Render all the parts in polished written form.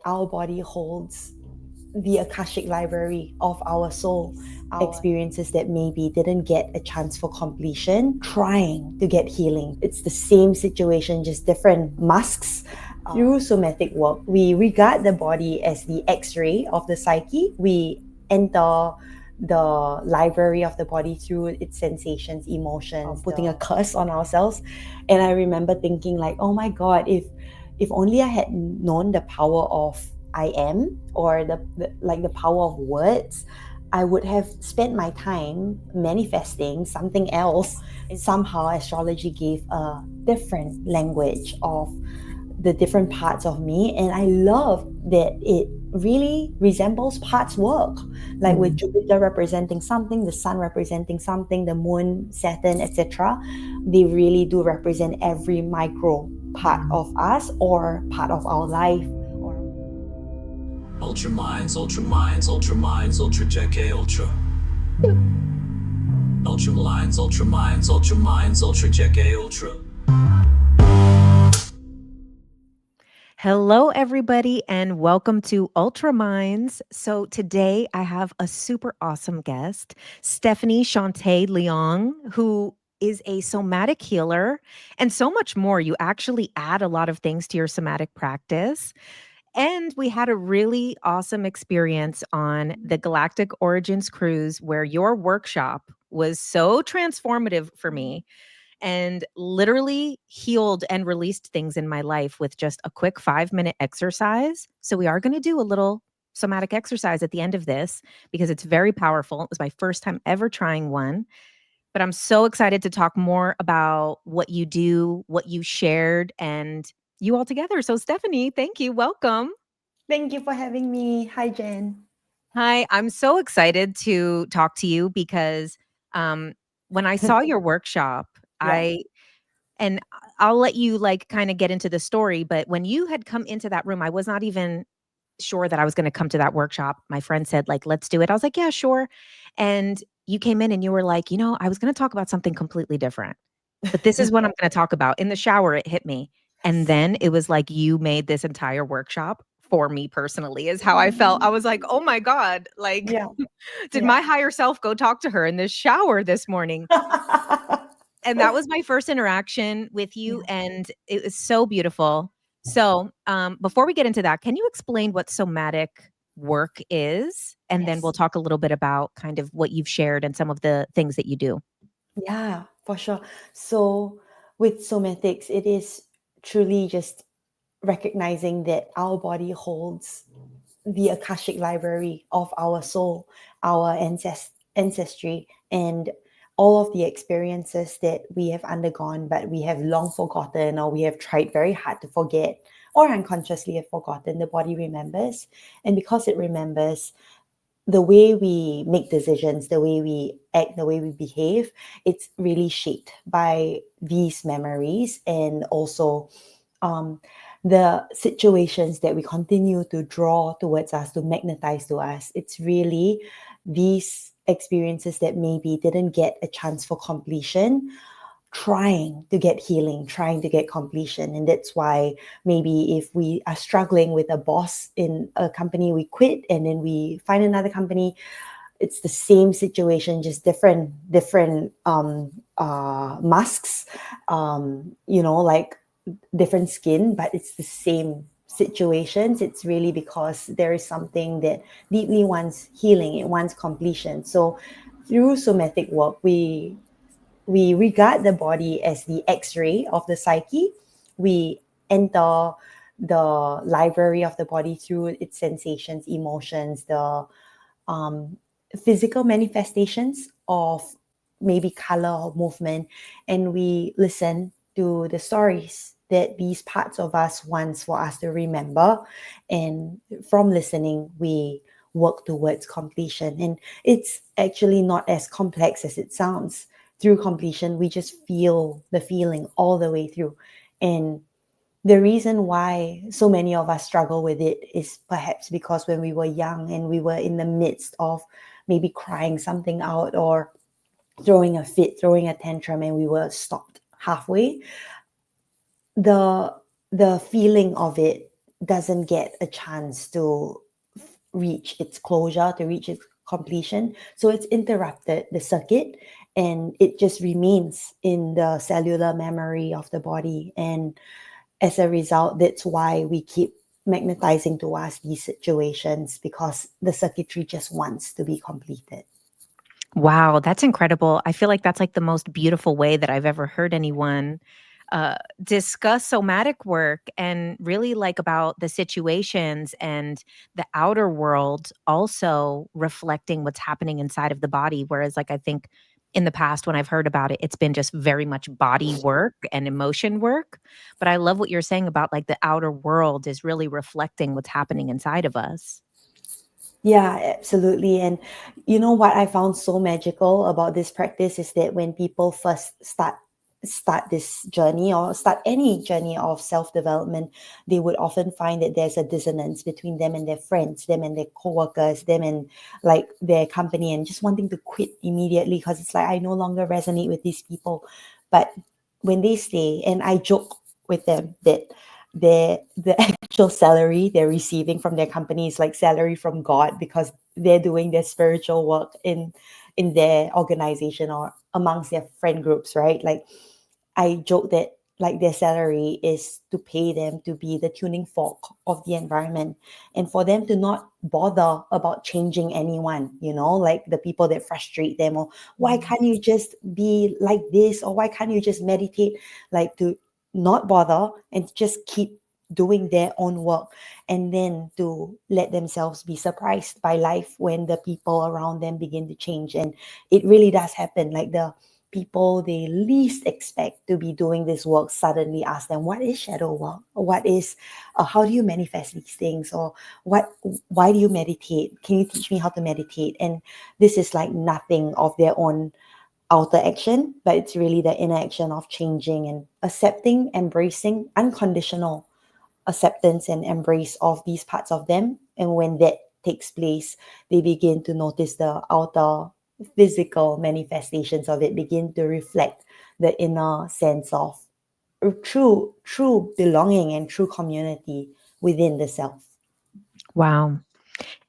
our body holds the Akashic library of our soul, our experiences that maybe didn't get a chance for completion, trying to get healing. It's the same situation, just different masks. Through somatic work, we regard the body as the X-ray of the psyche. We enter the library of the body through its sensations, emotions, putting a curse on ourselves. And I remember thinking like, oh my God, if only I had known the power of I am, or the power of words, I would have spent my time manifesting something else. Somehow astrology gave a different language of the different parts of me, and I love that it really resembles parts work, like with Jupiter representing something, the sun representing something, the moon, Saturn, etc. They really do represent every micro part of us or part of our life. Ultra minds, ultra minds, ultra minds, ultra JK, ultra. Ultra minds, ultra minds, ultra minds, ultra JK, ultra. Hello, everybody, and welcome to Ultra Minds. So today I have a super awesome guest, Stephanie Chaunte Leong, who is a somatic healer and so much more. You actually add a lot of things to your somatic practice. And we had a really awesome experience on the Galactic Origins cruise where your workshop was so transformative for me and literally healed and released things in my life with just a quick 5-minute exercise. So we are going to do a little somatic exercise at the end of this because it's very powerful. It was my first time ever trying one. But I'm so excited to talk more about what you do, what you shared, and you all together. So Stephanie, thank you. Welcome. Thank you for having me. Hi, Jen. Hi, I'm so excited to talk to you because when I saw your workshop, Yeah. and I'll let you like kind of get into the story, but when you had come into that room, I was not even sure that I was going to come to that workshop. My friend said like, let's do it. I was like, yeah, sure. And you came in and you were like, I was going to talk about something completely different, but this is what I'm going to talk about. In the shower, it hit me. And then it was like you made this entire workshop for me personally, is how I felt. I was like, oh my God, like, Yeah. did my higher self go talk to her in this shower this morning? And that was my first interaction with you, and it was so beautiful. So, before we get into that, can you explain what somatic work is? And then we'll talk a little bit about kind of what you've shared and some of the things that you do. Yeah, for sure. So with somatics, it is truly just recognizing that our body holds the Akashic library of our soul, our ancestry, and all of the experiences that we have undergone, but we have long forgotten, or we have tried very hard to forget, or unconsciously have forgotten. The body remembers. And because it remembers, the way we make decisions, the way we act, the way we behave, it's really shaped by these memories, and also the situations that we continue to draw towards us, to magnetize to us. It's really these experiences that maybe didn't get a chance for completion, trying to get healing, trying to get completion. And that's why maybe if we are struggling with a boss in a company, we quit and then we find another company. It's the same situation, just different masks, like different skin, but it's the same situations. It's really because there is something that deeply wants healing, it wants completion. So through somatic work, we regard the body as the X-ray of the psyche. We enter the library of the body through its sensations, emotions, the physical manifestations of maybe color or movement, and we listen to the stories that these parts of us wants for us to remember. And from listening, we work towards completion. And it's actually not as complex as it sounds. Through completion, we just feel the feeling all the way through. And the reason why so many of us struggle with it is perhaps because when we were young and we were in the midst of maybe crying something out or throwing a fit, throwing a tantrum, and we were stopped halfway, the feeling of it doesn't get a chance to reach its closure, to reach its completion. So it's interrupted the circuit, and it just remains in the cellular memory of the body. And as a result, that's why we keep magnetizing to us these situations, because the circuitry just wants to be completed. Wow, that's incredible. I feel like that's like the most beautiful way that I've ever heard anyone discuss somatic work, and really like about the situations and the outer world also reflecting what's happening inside of the body. Whereas, like, I think in the past when I've heard about it, it's been just very much body work and emotion work. But I love what you're saying about like the outer world is really reflecting what's happening inside of us. Yeah, absolutely. And you know what I found so magical about this practice is that when people first start this journey, or start any journey of self-development, they would often find that there's a dissonance between them and their friends, them and their coworkers, them and like their company, and just wanting to quit immediately because it's like I no longer resonate with these people. But when they stay, and I joke with them that the actual salary they're receiving from their company is like salary from God, because they're doing their spiritual work in their organization or amongst their friend groups, right? Like I joke that like their salary is to pay them to be the tuning fork of the environment, and for them to not bother about changing anyone, like the people that frustrate them, or why can't you just be like this, or why can't you just meditate, like to not bother and just keep doing their own work, and then to let themselves be surprised by life when the people around them begin to change. And it really does happen, like the people they least expect to be doing this work suddenly ask them, what is shadow work, or what is how do you manifest these things, or why do you meditate, can you teach me how to meditate? And this is like nothing of their own outer action, but it's really the inner action of changing and accepting, embracing unconditional acceptance and embrace of these parts of them. And when that takes place, they begin to notice the outer physical manifestations of it begin to reflect the inner sense of true belonging and true community within the self. Wow.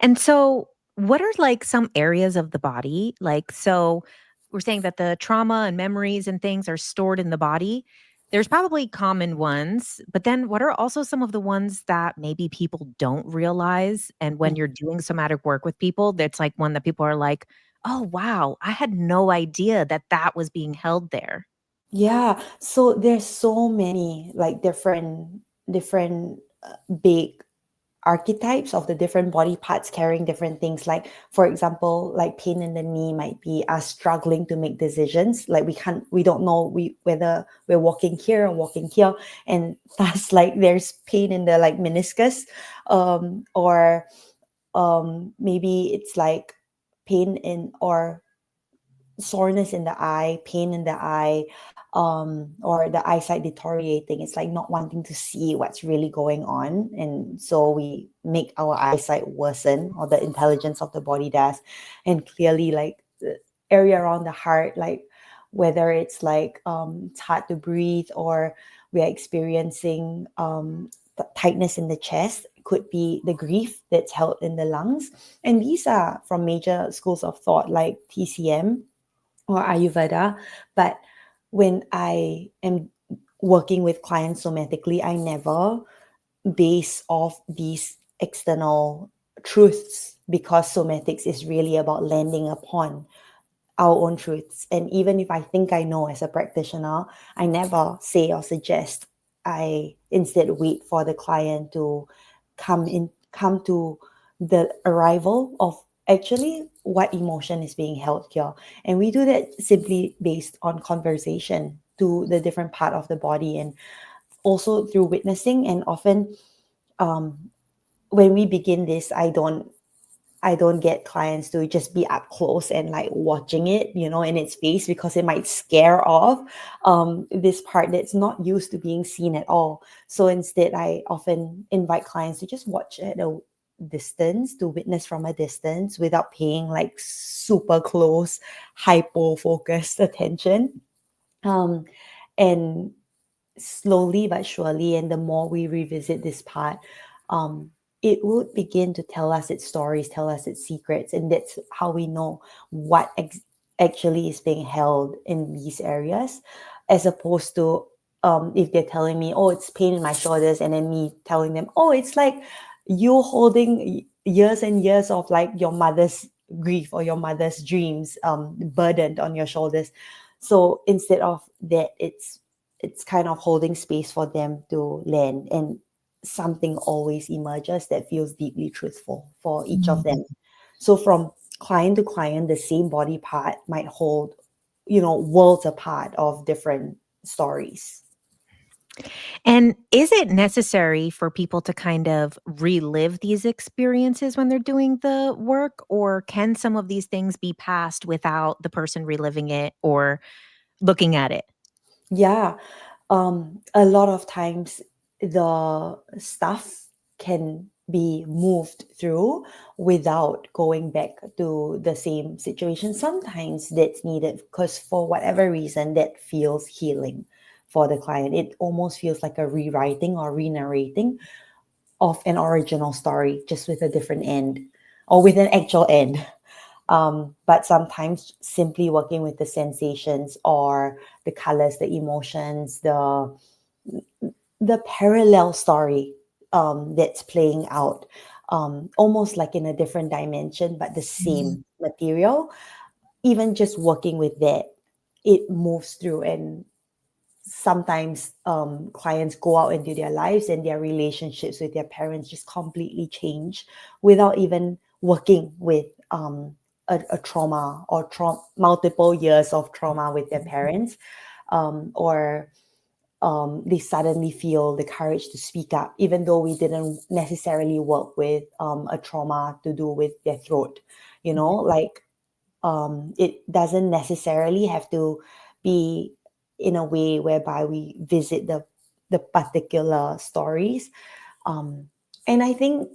And so, what are like some areas of the body? Like, so we're saying that the trauma and memories and things are stored in the body. There's probably common ones, but then what are also some of the ones that maybe people don't realize? And when you're doing somatic work with people, that's like one that people are like, oh, wow, I had no idea that that was being held there. Yeah, so there's so many like different big archetypes of the different body parts carrying different things. Like for example, like pain in the knee might be us struggling to make decisions, like we don't know whether we're walking here or walking here, and thus like there's pain in the like meniscus, or maybe it's like pain in or soreness in the eye, pain in the eye, or the eyesight deteriorating. It's like not wanting to see what's really going on. And so we make our eyesight worsen, or the intelligence of the body does. And clearly, like the area around the heart, like whether it's like it's hard to breathe, or we are experiencing tightness in the chest, could be the grief that's held in the lungs. And these are from major schools of thought like TCM or Ayurveda. But when I am working with clients somatically, I never base off these external truths, because somatics is really about landing upon our own truths. And even if I think I know as a practitioner, I never say or suggest. I instead wait for the client to come to the arrival of actually what emotion is being held here. And we do that simply based on conversation to the different part of the body, and also through witnessing. And often um, when we begin this, I don't get clients to just be up close and like watching it, in its face, because it might scare off this part that's not used to being seen at all. So instead, I often invite clients to just watch at a distance, to witness from a distance without paying like super close, hyper focused attention. Um, and slowly but surely, and the more we revisit this part, it would begin to tell us its stories, tell us its secrets, and that's how we know what actually is being held in these areas, as opposed to if they're telling me, oh, it's pain in my shoulders, and then me telling them, oh, it's like you holding years and years of like your mother's grief or your mother's dreams burdened on your shoulders. So instead of that, it's kind of holding space for them to land, and something always emerges that feels deeply truthful for each of them. So from client to client, the same body part might hold, worlds apart of different stories. And is it necessary for people to kind of relive these experiences when they're doing the work, or can some of these things be passed without the person reliving it or looking at it? Yeah. A lot of times the stuff can be moved through without going back to the same situation. Sometimes that's needed because for whatever reason that feels healing for the client. It almost feels like a rewriting or re-narrating of an original story, just with a different end or with an actual end. But sometimes simply working with the sensations or the colors, the emotions, the parallel story that's playing out, almost like in a different dimension, but the same material. Even just working with that, it moves through, and sometimes clients go out into their lives and their relationships with their parents just completely change without even working with a trauma or multiple years of trauma with their parents, or they suddenly feel the courage to speak up, even though we didn't necessarily work with a trauma to do with their throat. Like it doesn't necessarily have to be in a way whereby we visit the particular stories. And I think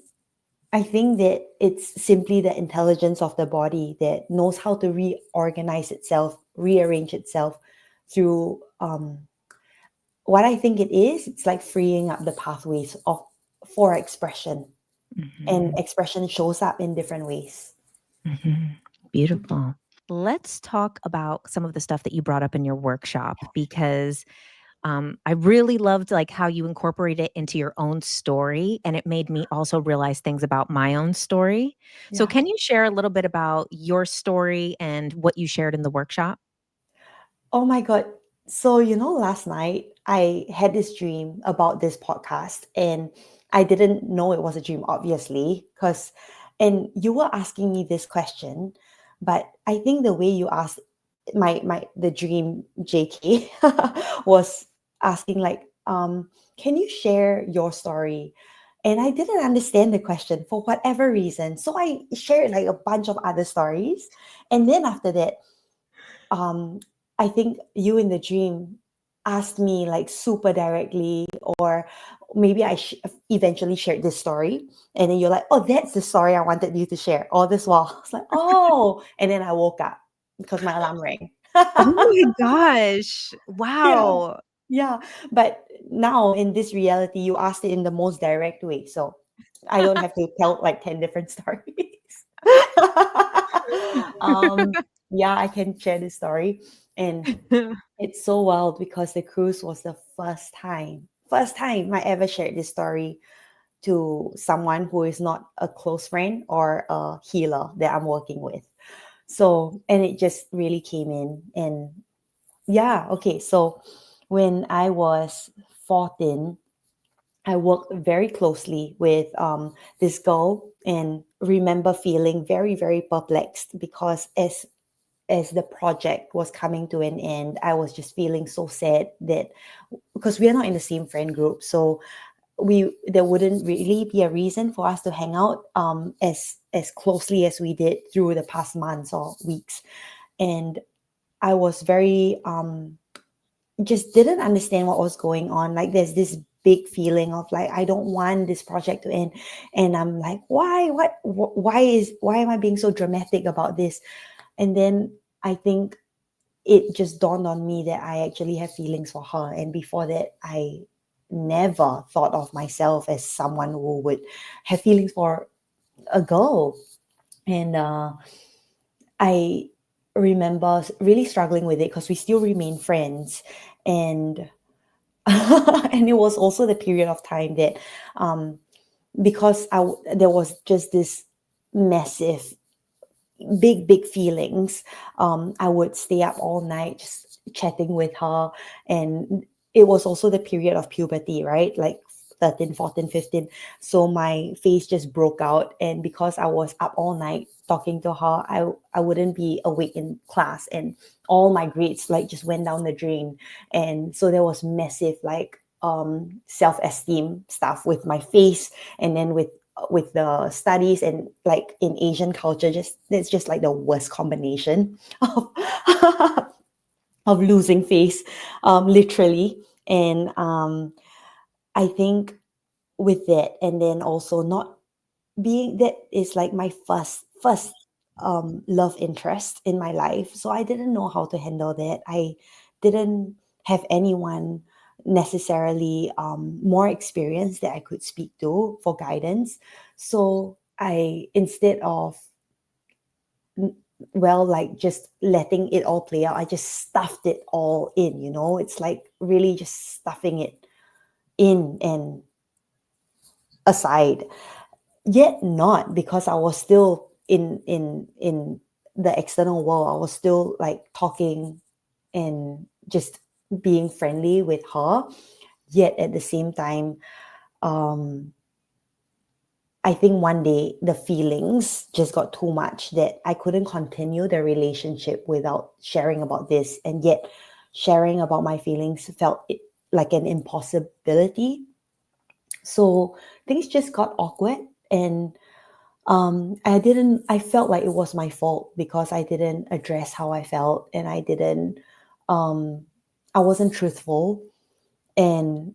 that it's simply the intelligence of the body that knows how to reorganize itself, rearrange itself through what I think it is. It's like freeing up the pathways of for expression, and Mhm. expression shows up in different ways. Mhm. Beautiful. Let's talk about some of the stuff that you brought up in your workshop, because I really loved like how you incorporate it into your own story, and it made me also realize things about my own story. So Yeah. can you share a little bit about your story and what you shared in the workshop? Oh my God. So, last night I had this dream about this podcast, and I didn't know it was a dream, obviously, and you were asking me this question, but I think the way you asked the dream JK was asking like, can you share your story? And I didn't understand the question for whatever reason. So I shared like a bunch of other stories. And then after that, um, I think you in the dream asked me like super directly, or maybe I eventually shared this story, and then you're like, "Oh, that's the story I wanted you to share." All this while, I was like, "Oh," and then I woke up because my alarm rang. Oh my gosh. Yeah, Wow. yeah. But now in this reality, you asked it in the most direct way, so I don't have to tell like 10 different stories. um, yeah, I can share this story, and it's so wild because the cruise was the first time I ever shared this story to someone who is not a close friend or a healer that I'm working with. So, and it just really came in. And yeah, okay. So when I was 14, I worked very closely with this girl, and remember feeling very, very perplexed because as the project was coming to an end, I was just feeling so sad that because we are not in the same friend group, so there wouldn't really be a reason for us to hang out as closely as we did through the past months or weeks. And I was very just didn't understand what was going on. Like there's this big feeling of like I don't want this project to end, and I'm like, why am I being so dramatic about this? And then I think it just dawned on me that I actually have feelings for her. And before that, I never thought of myself as someone who would have feelings for a girl. And I remember really struggling with it because we still remain friends. And and it was also the period of time that because there was just this massive big feelings. I would stay up all night just chatting with her. And it was also the period of puberty, right? Like 13, 14, 15. So my face just broke out. And because I was up all night talking to her, I wouldn't be awake in class. And all my grades like just went down the drain. And so there was massive like self-esteem stuff with my face, and then with the studies, and like in Asian culture, just it's just like the worst combination of of losing face, literally. And I think with that, and then also not being that is like my first love interest in my life, so I didn't know how to handle that. I didn't have anyone necessarily more experienced that I could speak to for guidance. So I, instead of well, like just letting it all play out, I just stuffed it all in, it's like really just stuffing it in and aside. Yet not, because I was still in the external world. I was still like talking and just being friendly with her. Yet at the same time, I think one day the feelings just got too much that I couldn't continue the relationship without sharing about this. And yet sharing about my feelings felt like an impossibility. So things just got awkward. And I felt like it was my fault because I didn't address how I felt, and I wasn't truthful. And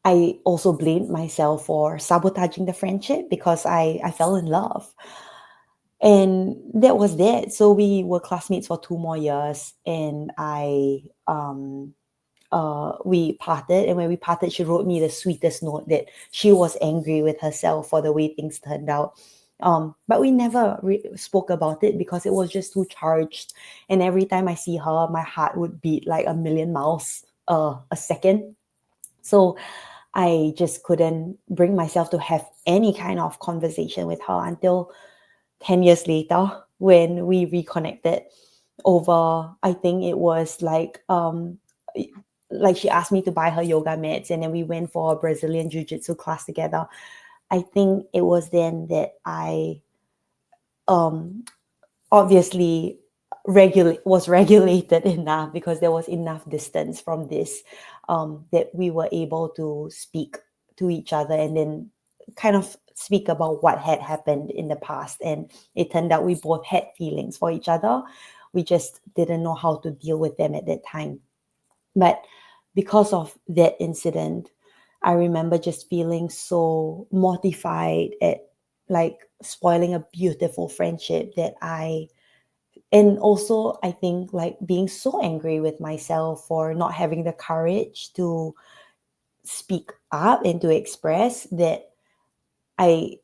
I also blamed myself for sabotaging the friendship because I fell in love. And that was that. So we were classmates for 2 more years, and we parted. And when we parted, she wrote me the sweetest note that she was angry with herself for the way things turned out. But we never spoke about it because it was just too charged. And every time I see her, my heart would beat like a million miles a second. So I just couldn't bring myself to have any kind of conversation with her until 10 years later when we reconnected over, I think it was like she asked me to buy her yoga mats, and then we went for a Brazilian jiu-jitsu class together. I think it was then that I obviously was regulated enough, because there was enough distance from this, that we were able to speak to each other and then kind of speak about what had happened in the past. And it turned out we both had feelings for each other. We just didn't know how to deal with them at that time. But because of that incident, I remember just feeling so mortified at like spoiling a beautiful friendship and also I think like being so angry with myself for not having the courage to speak up and to express that. I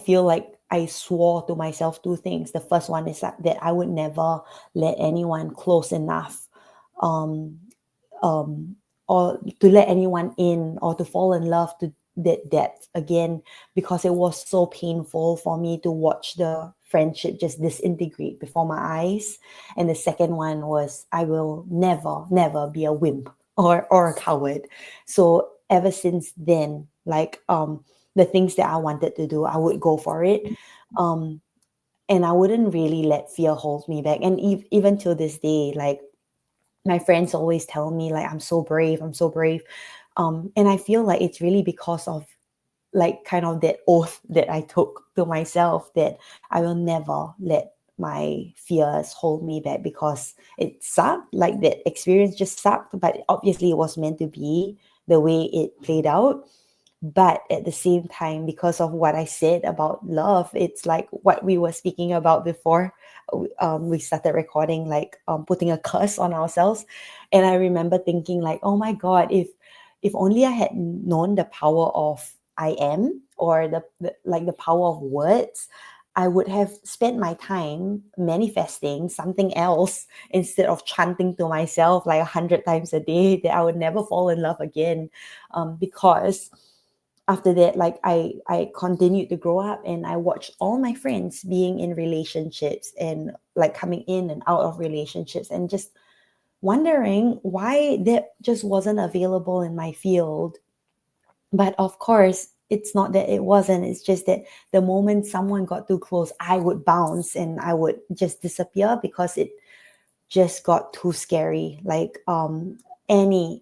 feel like I swore to myself two things. The first one is that I would never let anyone close enough, um, um, or to let anyone in, or to fall in love to that depth again, because it was so painful for me to watch the friendship just disintegrate before my eyes. And the second one was I will never be a wimp or a coward. So ever since then, like the things that I wanted to do, I would go for it. Um, and I wouldn't really let fear hold me back. And even till this day, like my friends always tell me like I'm so brave, I'm so brave. And I feel like it's really because of like kind of that oath that I took to myself that I will never let my fears hold me back, because it sucked. Like that experience just sucked, but obviously it was meant to be the way it played out. But at the same time, because of what I said about love, it's like what we were speaking about before we started recording, like putting a curse on ourselves. And I remember thinking like, oh my God, if only I had known the power of I am, or the power of words, I would have spent my time manifesting something else instead of chanting to myself like 100 times a day that I would never fall in love again. Because after that, like I continued to grow up, and I watched all my friends being in relationships and like coming in and out of relationships, and just wondering why that just wasn't available in my field. But of course, it's not that it wasn't, it's just that the moment someone got too close, I would bounce and I would just disappear because it just got too scary. Like any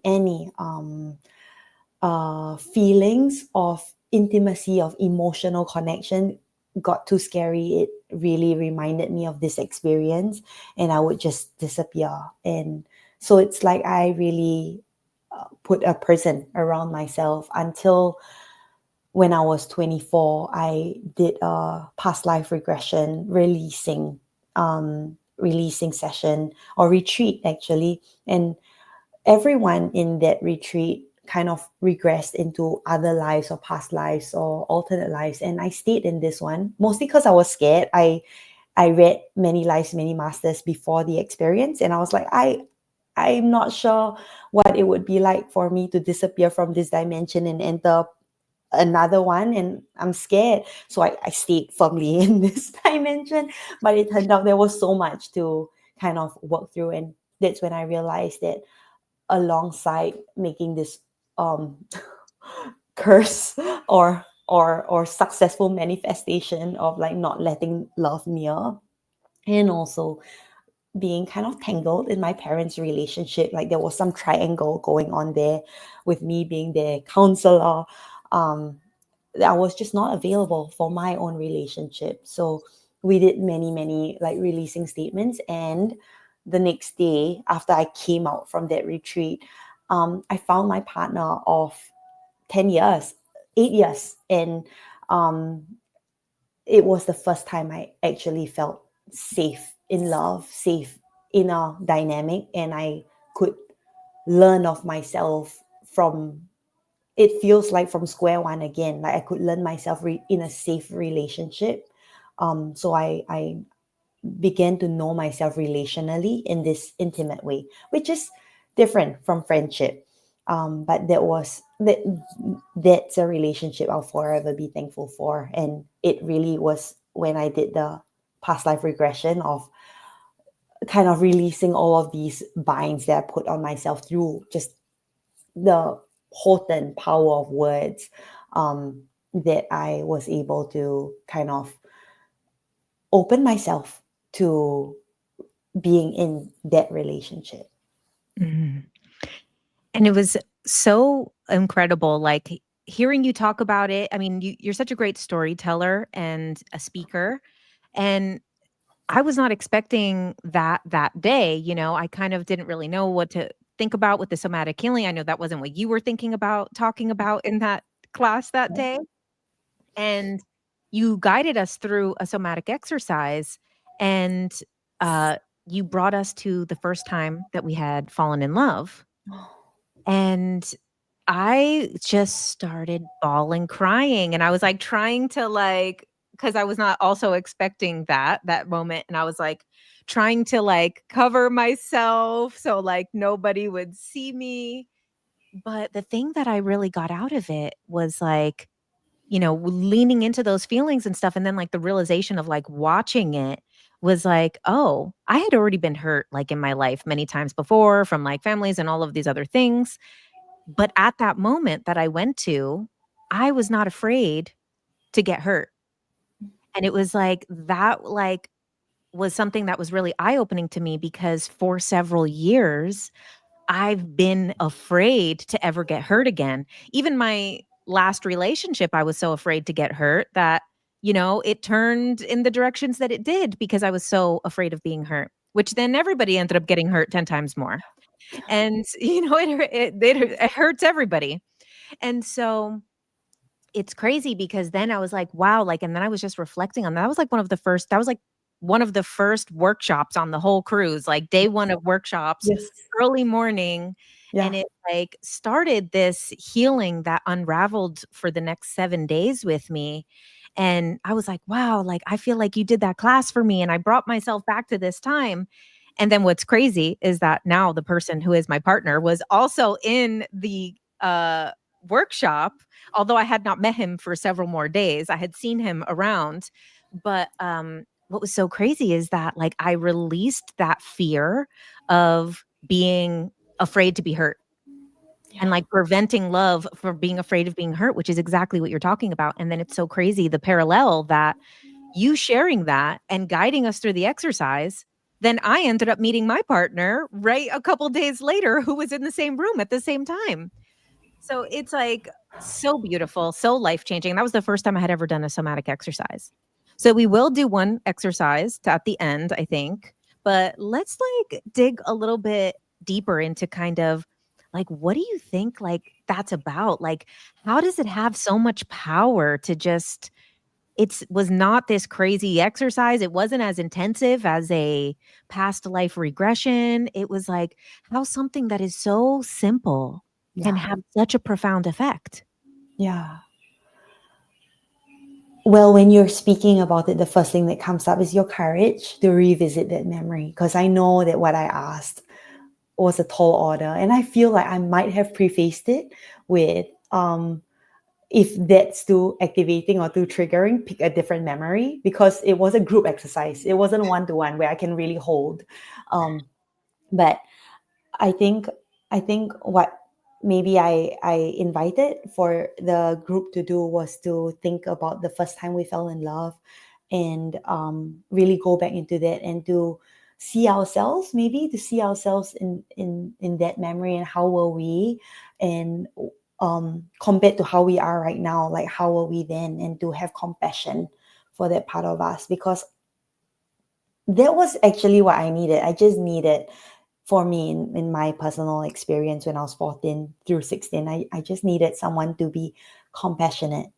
feelings of intimacy, of emotional connection got too scary. It really reminded me of this experience, and I would just disappear. And so it's like I really put a prison around myself until when I was 24. I did a past life regression releasing session, or retreat actually. And everyone in that retreat kind of regressed into other lives or past lives or alternate lives. And I stayed in this one mostly because I was scared. I read Many Lives, Many Masters before the experience, and I was like, I'm not sure what it would be like for me to disappear from this dimension and enter another one, and I'm scared. So I stayed firmly in this dimension. But it turned out there was so much to kind of work through, and that's when I realized that alongside making this um curse or successful manifestation of like not letting love near, and also being kind of tangled in my parents' relationship. Like there was some triangle going on there with me being their counselor. Um, I was just not available for my own relationship. So we did many like releasing statements. And the next day, after I came out from that retreat, I found my partner of 10 years, 8 years. And um, it was the first time I actually felt safe in love, safe in a dynamic, and I could learn of myself from, it feels like from square one again. Like I could learn myself in a safe relationship. So I began to know myself relationally in this intimate way, which is different from friendship. But that's a relationship I'll forever be thankful for. And it really was when I did the past life regression of kind of releasing all of these binds that I put on myself through just the potent power of words, that I was able to kind of open myself to being in that relationship. Mhm. And it was so incredible, like, hearing you talk about it. I mean, you're such a great storyteller and a speaker, and I was not expecting that day. I kind of didn't really know what to think about with the somatic healing. I know that wasn't what you were thinking about talking about in that class that day, and you guided us through a somatic exercise, and, uh, you brought us to the first time that we had fallen in love. And I just started bawling, crying, and I was, like, trying to, like, because I was not also expecting that moment, and I was, like, trying to, like, cover myself so, like, nobody would see me. But the thing that I really got out of it was, like, leaning into those feelings and stuff, and then, like, the realization of, like, watching it was like, "Oh, I had already been hurt, like, in my life many times before from, like, families and all of these other things." But at that moment that I went to, I was not afraid to get hurt. And it was like that, like, was something that was really eye-opening to me because for several years, I've been afraid to ever get hurt again. Even my last relationship, I was so afraid to get hurt that, it turned in the directions that it did because I was so afraid of being hurt, which then everybody ended up getting hurt 10 times more. And, it hurts everybody. And so it's crazy because then I was like, wow, like, and then I was just reflecting on that. That was like one of the first workshops on the whole cruise, like day one of workshops, Yes. early morning. And it like started this healing that unraveled for the next 7 days with me. And I was like, wow, like I feel like you did that class for me and I brought myself back to this time. And then what's crazy is that now the person who is my partner was also in the workshop, although I had not met him for several more days. I had seen him around, but what was so crazy is that like I released that fear of being afraid to be hurt and like preventing love for being afraid of being hurt, which is exactly what you're talking about. And then it's so crazy the parallel that you sharing that and guiding us through the exercise. Then I ended up meeting my partner right a couple days later who was in the same room at the same time. So it's like so beautiful, so life-changing. And that was the first time I had ever done a somatic exercise. So we will do one exercise at the end, I think. But let's like dig a little bit deeper into kind of like what do you think like that's about? Like how does it have so much power to just was not this crazy exercise. It wasn't as intensive as a past life regression. It was like how something that is so simple can have such a profound effect. Yeah. Well, when you're speaking about it, the first thing that comes up is your courage to revisit that memory. Because I know that what I asked was a tall order. And I feel like I might have prefaced it with if that's too activating or too triggering, pick a different memory, because it was a group exercise. It wasn't one-to-one where I can really hold. But I think what maybe I invited for the group to do was to think about the first time we fell in love and really go back into that and to see ourselves, maybe to see ourselves in that memory and how were we, and compared to how we are right now, like how were we then, and to have compassion for that part of us, because that was actually what I needed. I just needed, for me, in my personal experience when I was 14 through 16, I just needed someone to be compassionate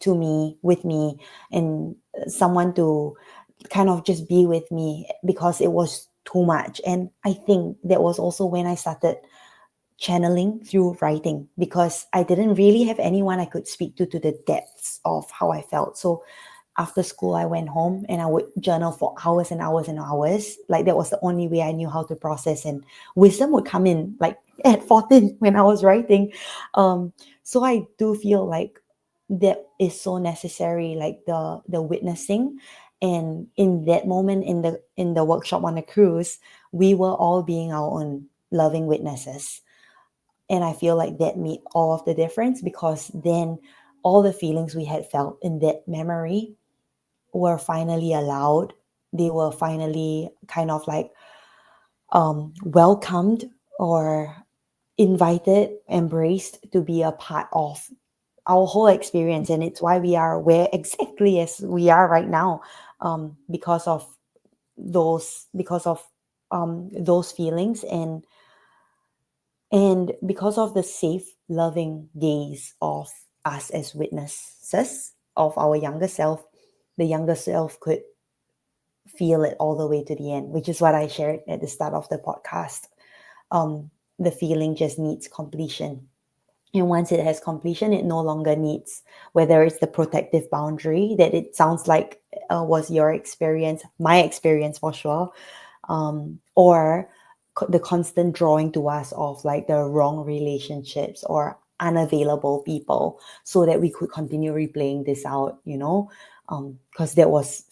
to me, with me, and someone to kind of just be with me, because it was too much. And I think that was also when I started channeling through writing, because I didn't really have anyone I could speak to the depths of how I felt. So after school, I went home and I would journal for hours and hours and hours. Like that was the only way I knew how to process, and wisdom would come in like at 14 when I was writing. So I do feel like that is so necessary, like the witnessing. And in that moment, in the workshop on the cruise, we were all being our own loving witnesses. And I feel like that made all of the difference, because then all the feelings we had felt in that memory were finally allowed. They were finally kind of like welcomed or invited, embraced to be a part of our whole experience. And it's why we are where exactly as we are right now, because of those feelings, and because of the safe, loving gaze of us as witnesses of our younger self. The younger self could feel it all the way to the end, which is what I shared at the start of the podcast. The feeling just needs completion. And once it has completion, it no longer needs, whether it's the protective boundary that it sounds like was your experience, my experience for sure, or the constant drawing to us of like the wrong relationships or unavailable people, so that we could continue replaying this out, because that was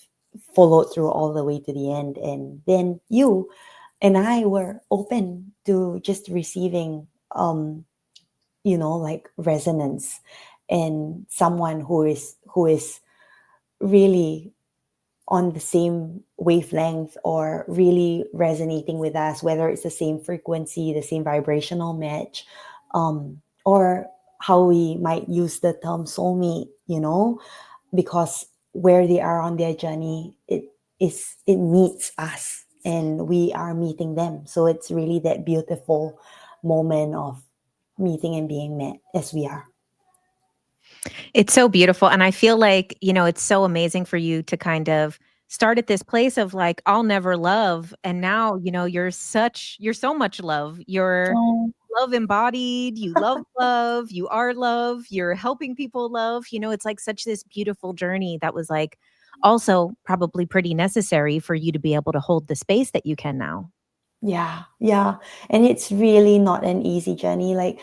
followed through all the way to the end. And then you and I were open to just receiving, like resonance, and someone who is really on the same wavelength or really resonating with us, whether it's the same frequency, the same vibrational match, or how we might use the term soulmate, because where they are on their journey, it meets us and we are meeting them. So it's really that beautiful moment of meeting and being met as we are. It's so beautiful. And I feel like, it's so amazing for you to kind of start at this place of like, I'll never love. And now, you're so much love. You're Oh, love embodied, you love, you are love, you're helping people love. It's like such this beautiful journey that was like also probably pretty necessary for you to be able to hold the space that you can now. Yeah, yeah. And it's really not an easy journey. Like,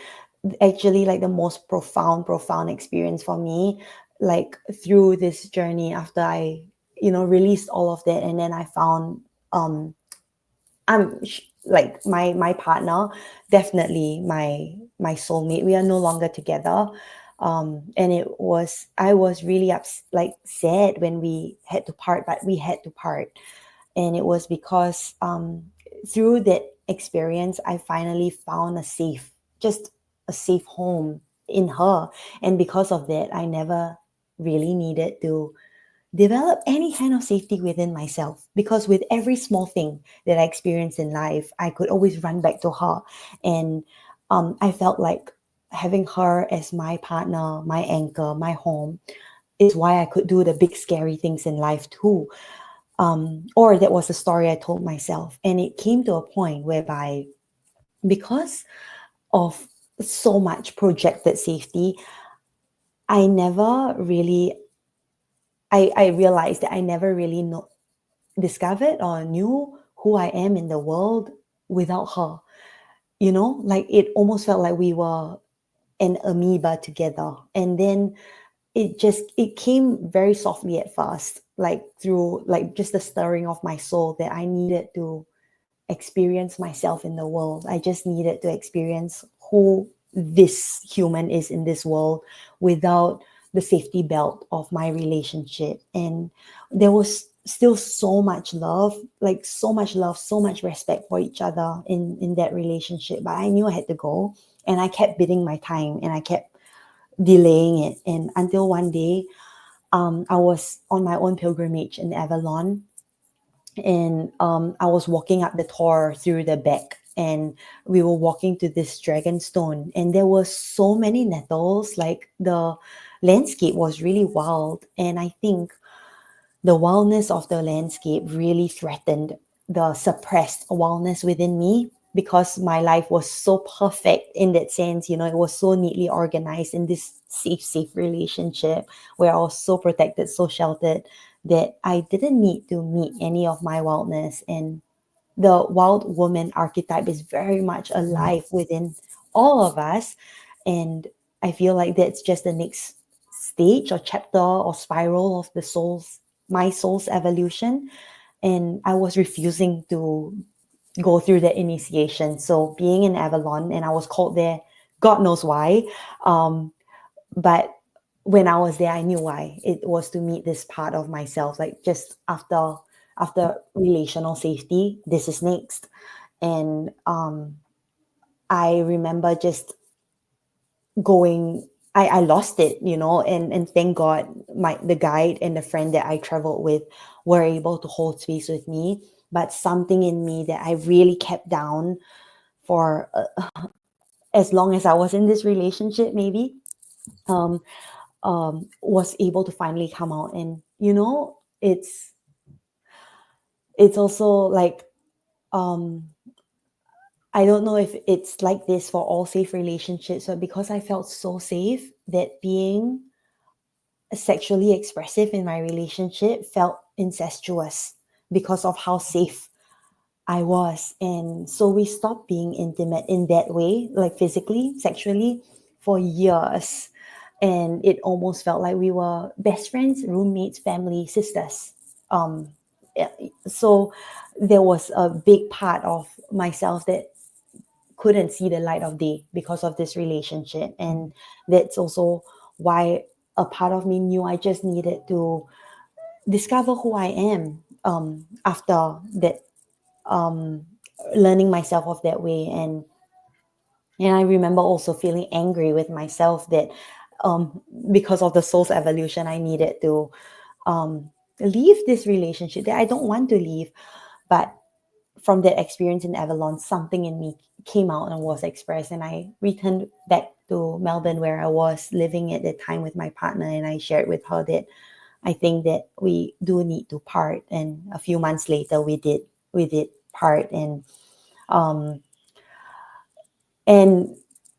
actually, like the most profound experience for me, like through this journey after I, released all of that. And then I found, like my partner, definitely my soulmate. We are no longer together. And I was really like sad when we had to part, but we had to part. And it was because through that experience I finally found just a safe home in her. And because of that, I never really needed to develop any kind of safety within myself, because with every small thing that I experienced in life, I could always run back to her. And I felt like having her as my partner, my anchor, my home, is why I could do the big scary things in life too. Or that was the story I told myself. And it came to a point whereby, because of so much projected safety, I never really, I realized that I never really discovered or knew who I am in the world without her. Like it almost felt like we were an amoeba together. And then it came very softly at first, like through like just the stirring of my soul, that I needed to experience myself in the world. I just needed to experience who this human is in this world without the safety belt of my relationship. And there was still so much love, like so much respect for each other in that relationship. But I knew I had to go, and I kept bidding my time, and I kept delaying it. And until one day, I was on my own pilgrimage in Avalon, and I was walking up the tour through the back, and we were walking to this dragon stone, and there were so many nettles. Like the landscape was really wild, and I think the wildness of the landscape really threatened the suppressed wildness within me, because my life was so perfect in that sense. It was so neatly organized in this safe relationship where I was so protected, so sheltered, that I didn't need to meet any of my wildness. And the wild woman archetype is very much alive within all of us. And I feel like that's just the next stage or chapter or spiral of my soul's evolution. And I was refusing to go through the initiation. So being in Avalon, and I was called there, God knows why. But when I was there, I knew why. It was to meet this part of myself, like just after relational safety, this is next. And I remember just going, I lost it, and thank God the guide and the friend that I traveled with were able to hold space with me. But something in me that I really kept down for as long as I was in this relationship, maybe, was able to finally come out. And it's also like, I don't know if it's like this for all safe relationships, but because I felt so safe, that being sexually expressive in my relationship felt incestuous because of how safe I was. And so we stopped being intimate in that way, like physically, sexually, for years. And it almost felt like we were best friends, roommates, family, sisters. Yeah, so there was a big part of myself that couldn't see the light of day because of this relationship. And that's also why a part of me knew I just needed to discover who I am, after that, learning myself of that way. And I remember also feeling angry with myself that, because of the soul's evolution, I needed to leave this relationship that I don't want to leave. But from that experience in Avalon, something in me came out and was expressed, and I returned back to Melbourne, where I was living at the time with my partner, and I shared with her that I think that we do need to part. And a few months later, we did part. And And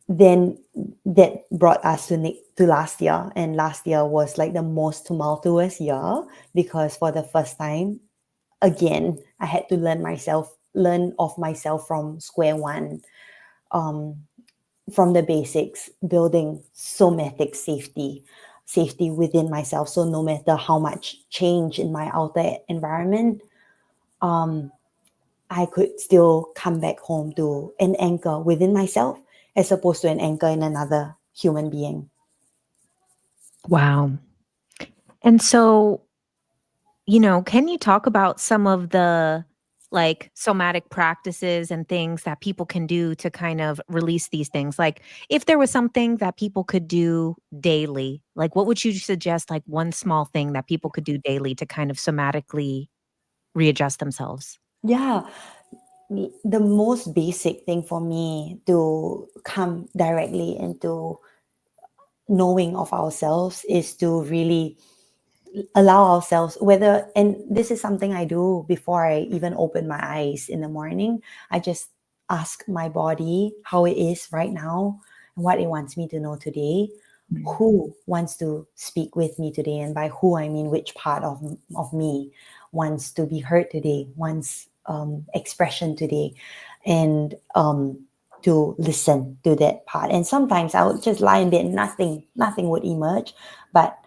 then that brought us to last year. And last year was like the most tumultuous year, because for the first time, again, I had to learn of myself from square one, from the basics, building somatic safety within myself. So no matter how much change in my outer environment, I could still come back home to an anchor within myself, as opposed to an anchor in another human being. Wow. And so, can you talk about some of the like somatic practices and things that people can do to kind of release these things? Like, if there was something that people could do daily, like what would you suggest, like one small thing that people could do daily to kind of somatically readjust themselves? Yeah, the most basic thing for me to come directly into knowing of ourselves is to really allow ourselves, whether, and this is something I do before I even open my eyes in the morning. I just ask my body how it is right now and what it wants me to know today, Mm. who wants to speak with me today, and by who I mean which part of me wants to be heard today, wants expression today, and to listen to that part. And sometimes I would just lie in bed, nothing would emerge, but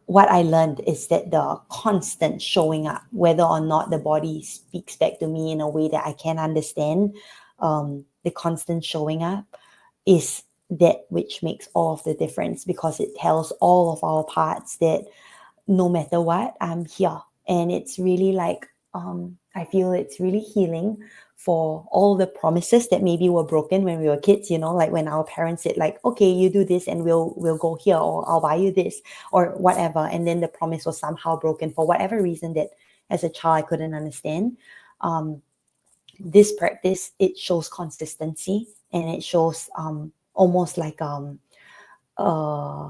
what I learned is that the constant showing up, whether or not the body speaks back to me in a way that I can understand, the constant showing up is that which makes all of the difference, because it tells all of our parts that no matter what, I'm here. And it's really like, I feel it's really healing for all the promises that maybe were broken when we were kids, like when our parents said like, okay, you do this and we'll go here, or I'll buy you this or whatever. And then the promise was somehow broken for whatever reason that as a child I couldn't understand. This practice, it shows consistency, and it shows almost like uh, a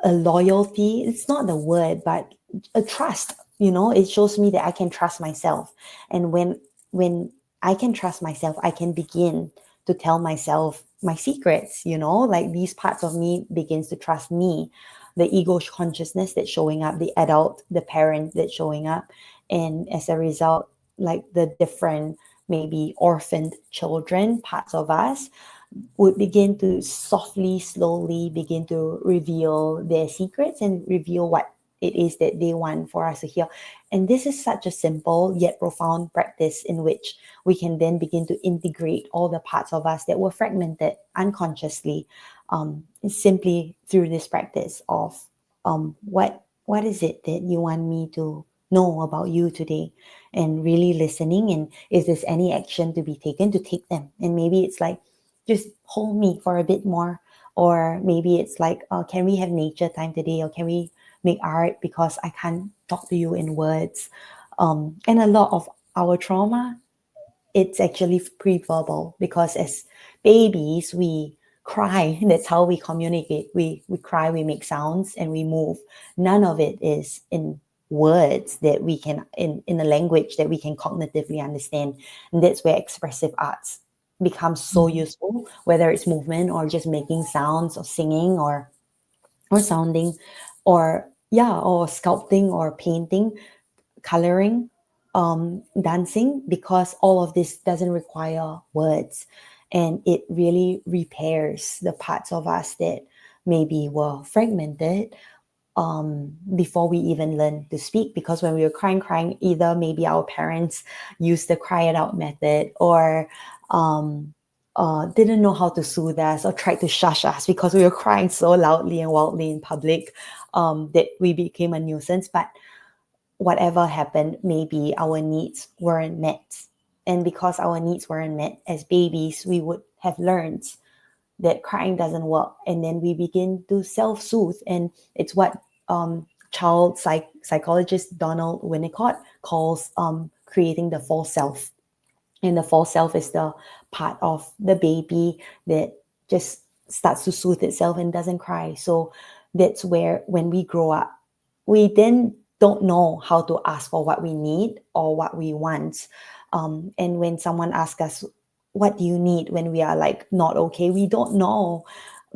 loyalty. It's not the word, but a trust. It shows me that I can trust myself. And when I can trust myself, I can begin to tell myself my secrets. Like these parts of me begins to trust me, the ego consciousness that's showing up, the adult, the parent that's showing up. And as a result, like the different maybe orphaned children parts of us would begin to softly, slowly begin to reveal their secrets and reveal what it is that they want for us to hear. And this is such a simple yet profound practice in which we can then begin to integrate all the parts of us that were fragmented unconsciously, simply through this practice of what is it that you want me to know about you today, and really listening. And is there any action to be taken, to take them? And maybe it's like, just hold me for a bit more. Or maybe it's like, can we have nature time today? Or can we make art, because I can't talk to you in words? And a lot of our trauma, it's actually pre-verbal, because as babies, we cry. That's how we communicate. We cry, we make sounds, and we move. None of it is in words that we can, in a language that we can cognitively understand. And that's where expressive arts becomes so Mhm. useful, whether it's movement or just making sounds or singing or sounding, or or sculpting or painting, coloring, dancing, because all of this doesn't require words, and it really repairs the parts of us that maybe were fragmented before we even learn to speak. Because when we were crying, either maybe our parents used the cry it out method, or didn't know how to soothe us, or tried to shush us because we were crying so loudly and wildly in public, that we became a nuisance. But whatever happened, maybe our needs weren't met. And because our needs weren't met as babies, we would have learned that crying doesn't work. And then we begin to self-soothe. And it's what child psychologist Donald Winnicott calls creating the false self. And the false self is the part of the baby that just starts to soothe itself and doesn't cry. So that's where, when we grow up, we then don't know how to ask for what we need or what we want. And when someone asks us what do you need when we are like not okay? We don't know,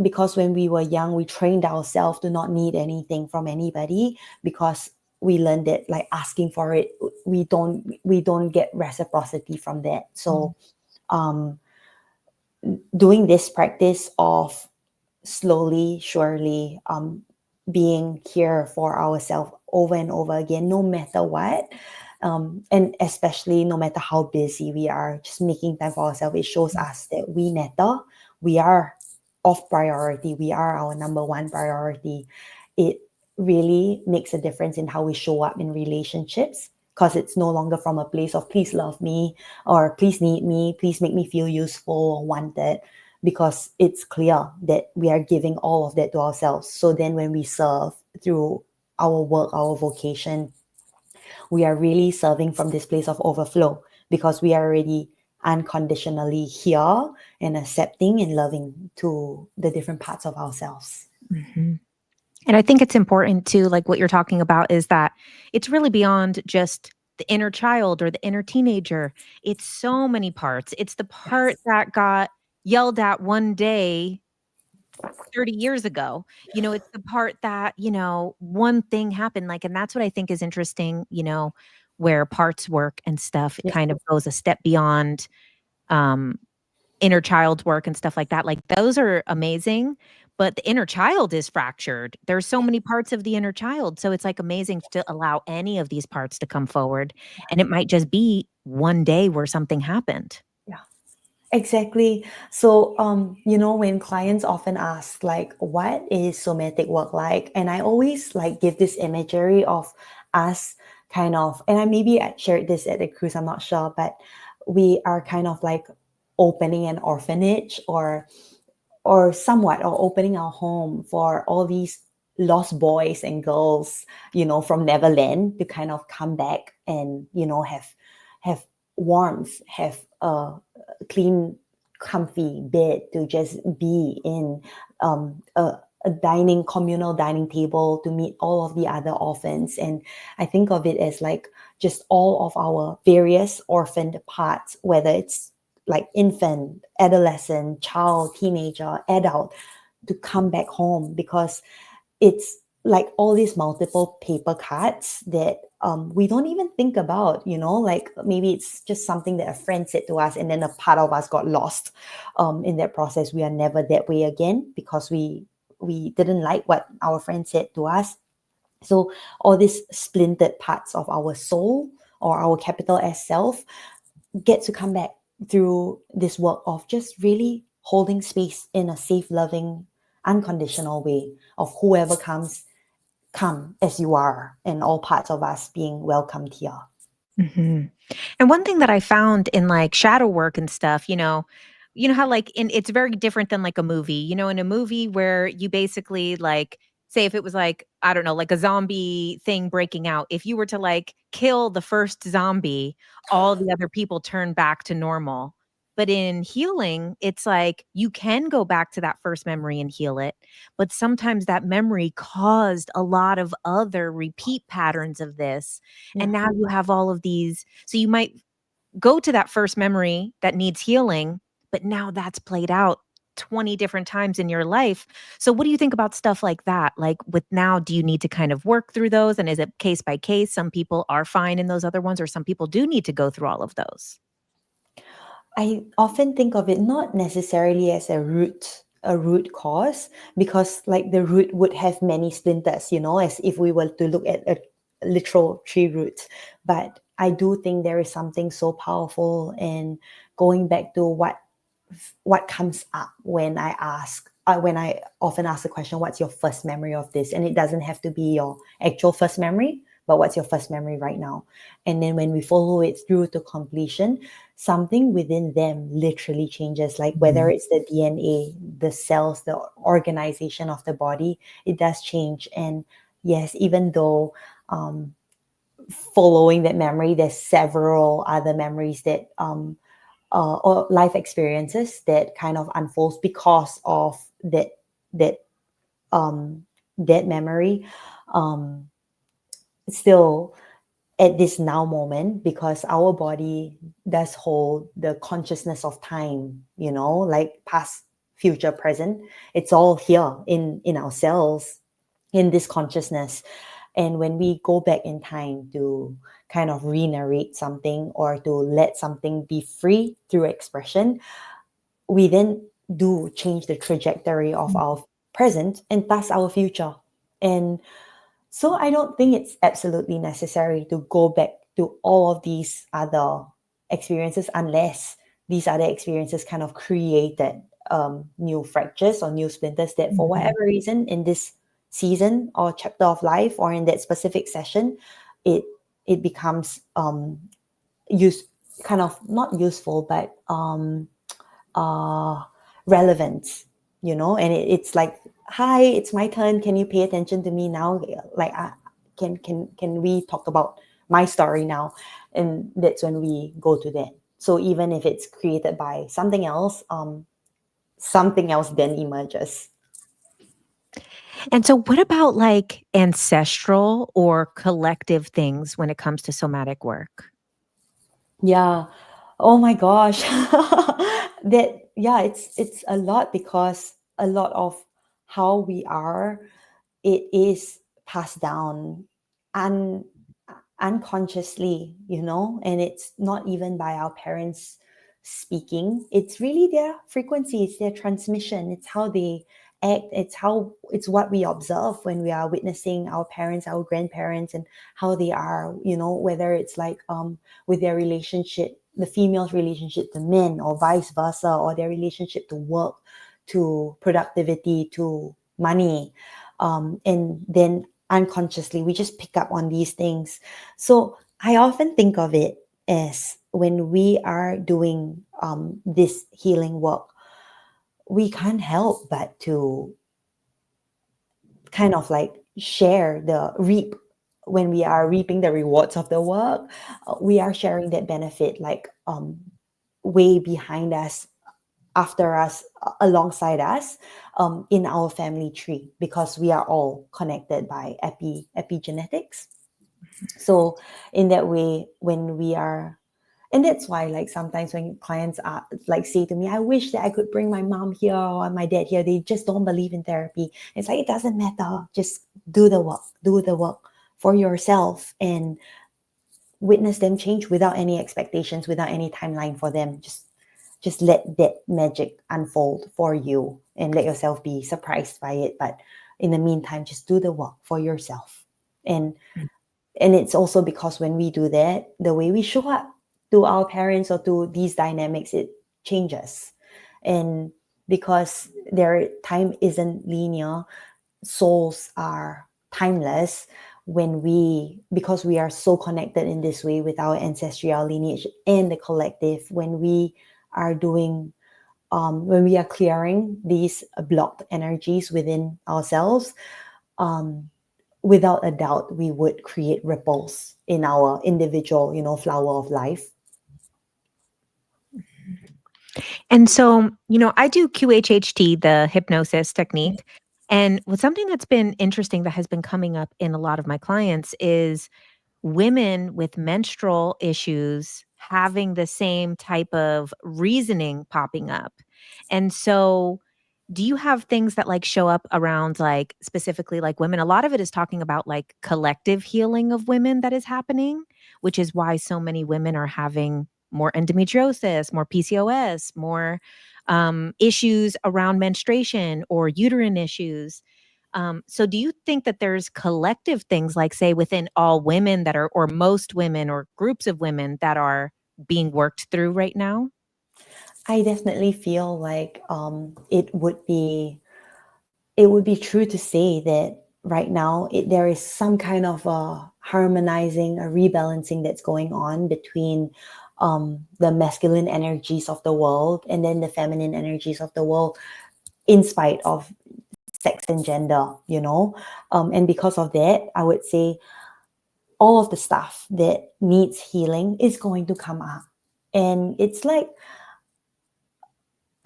because when we were young, we trained ourselves to not need anything from anybody, because we learned that like asking for it, we don't get reciprocity from that. So doing this practice of slowly, surely, being here for ourselves over and over again, no matter what. And especially no matter how busy we are, just making time for ourselves, it shows us that we matter. We are of priority. We are our number one priority. It really makes a difference in how we show up in relationships, because it's no longer from a place of please love me, or please need me, please make me feel useful or wanted, because it's clear that we are giving all of that to ourselves. So then when we serve through our work, our vocation, we are really serving from this place of overflow, because we are already unconditionally here and accepting and loving to the different parts of ourselves. Mm-hmm. And I think it's important too, like what you're talking about is that it's really beyond just the inner child or the inner teenager. It's so many parts. It's the part Yes. that got yelled at one day 30 years ago. It's the part that, one thing happened, like, and that's what I think is interesting, where parts work and stuff, it Yeah. kind of goes a step beyond um inner child work and stuff like that. Like those are amazing, but the inner child is fractured. There's so many parts of the inner child. So it's like amazing to allow any of these parts to come forward. And it might just be one day where something happened. Yeah. Exactly. So, when clients often ask, like, what is somatic work like? And I always like give this imagery of us kind of, and I shared this at the cruise, I'm not sure, but we are kind of like opening an orphanage, or somewhat, or opening our home for all these lost boys and girls, from Neverland, to kind of come back and, have warmth, have a clean, comfy bed to just be in, a communal dining table to meet all of the other orphans. And I think of it as like just all of our various orphaned parts, whether it's like infant, adolescent, child, teenager, adult, to come back home, because it's like all these multiple paper cuts that we don't even think about, like maybe it's just something that a friend said to us, and then a part of us got lost in that process. We are never that way again, because we didn't like what our friend said to us. So all these splintered parts of our soul, or our capital S self, get to come back through this work of just really holding space in a safe, loving, unconditional way of whoever come as you are, and all parts of us being welcomed here. hmm And one thing that I found in like shadow work and stuff, how like it's very different than like a movie. In a movie where you basically like say if it was like, I don't know, like a zombie thing breaking out, if you were to like kill the first zombie, all the other people turn back to normal. But in healing, it's like you can go back to that first memory and heal it. But sometimes that memory caused a lot of other repeat patterns of this. Yeah. And now you have all of these. So you might go to that first memory that needs healing, but now that's played out 20 different times in your life. So what do you think about stuff like that? Like with now, do you need to kind of work through those? And is it case by case? Some people are fine in those other ones, or some people do need to go through all of those. I often think of it not necessarily as a root cause, because like the root would have many splinters, as if we were to look at a literal tree root. But I do think there is something so powerful in going back to what comes up when I often ask the question, what's your first memory of this? And it doesn't have to be your actual first memory, but what's your first memory right now? And then when we follow it through to completion, something within them literally changes, like whether it's the DNA, the cells, the organization of the body, it does change. And yes, even though following that memory, there's several other memories that or life experiences that kind of unfolds because of that that memory. um, Still, at this now moment, because our body does hold the consciousness of time, like past, future, present. It's all here in our cells, in this consciousness. And when we go back in time to kind of re-narrate something or to let something be free through expression, we then do change the trajectory of our present and thus our future. And so I don't think it's absolutely necessary to go back to all of these other experiences unless these other experiences kind of created new fractures or new splinters that for whatever reason in this season or chapter of life or in that specific session, it becomes kind of not useful, but relevant, and it's like, hi, it's my turn, can you pay attention to me now, like can we talk about my story now? And that's when we go to that. So even if it's created by something else then emerges. And so, what about like ancestral or collective things when it comes to somatic work? Yeah. Oh my gosh. It's a lot, because a lot of how we are, it is passed down un, unconsciously, and it's not even by our parents speaking. It's really their frequency, it's their transmission, it's how they act, it's what we observe when we are witnessing our parents, our grandparents, and how they are, whether it's like with their relationship, the female's relationship to men, or vice versa, or their relationship to work, to productivity, to money, and then unconsciously we just pick up on these things. So I often think of it as when we are doing this healing work, we can't help but to kind of like share the reap. When we are reaping the rewards of the work, we are sharing that benefit, like way behind us, after us, alongside us, in our family tree, because we are all connected by epigenetics. So in that way, when we are, and that's why, like, sometimes when clients are like say to me, I wish that I could bring my mom here or my dad here, they just don't believe in therapy. It's like, it doesn't matter, just do the work for yourself and witness them change without any expectations, without any timeline for them. Just let that magic unfold for you and let yourself be surprised by it. But in the meantime, just do the work for yourself. And it's also because when we do that, the way we show up to our parents or to these dynamics, it changes. And because their time isn't linear, souls are timeless. Because we are so connected in this way with our ancestral lineage and the collective, when we are doing when we are clearing these blocked energies within ourselves, without a doubt, we would create ripples in our individual, flower of life. And so, I do QHHT, the hypnosis technique. And what's something that's been interesting that has been coming up in a lot of my clients is women with menstrual issues having the same type of reasoning popping up. And so, do you have things that like show up around like specifically like women? A lot of it is talking about like collective healing of women that is happening, which is why so many women are having more endometriosis, more PCOS, more issues around menstruation or uterine issues. So do you think that there's collective things like, say, within all women that are, or most women or groups of women that are being worked through right now? I definitely feel like it would be true to say that right now there is some kind of a harmonizing, a rebalancing that's going on between the masculine energies of the world and then the feminine energies of the world, in spite of sex and gender, and because of that, I would say all of the stuff that needs healing is going to come up. And it's like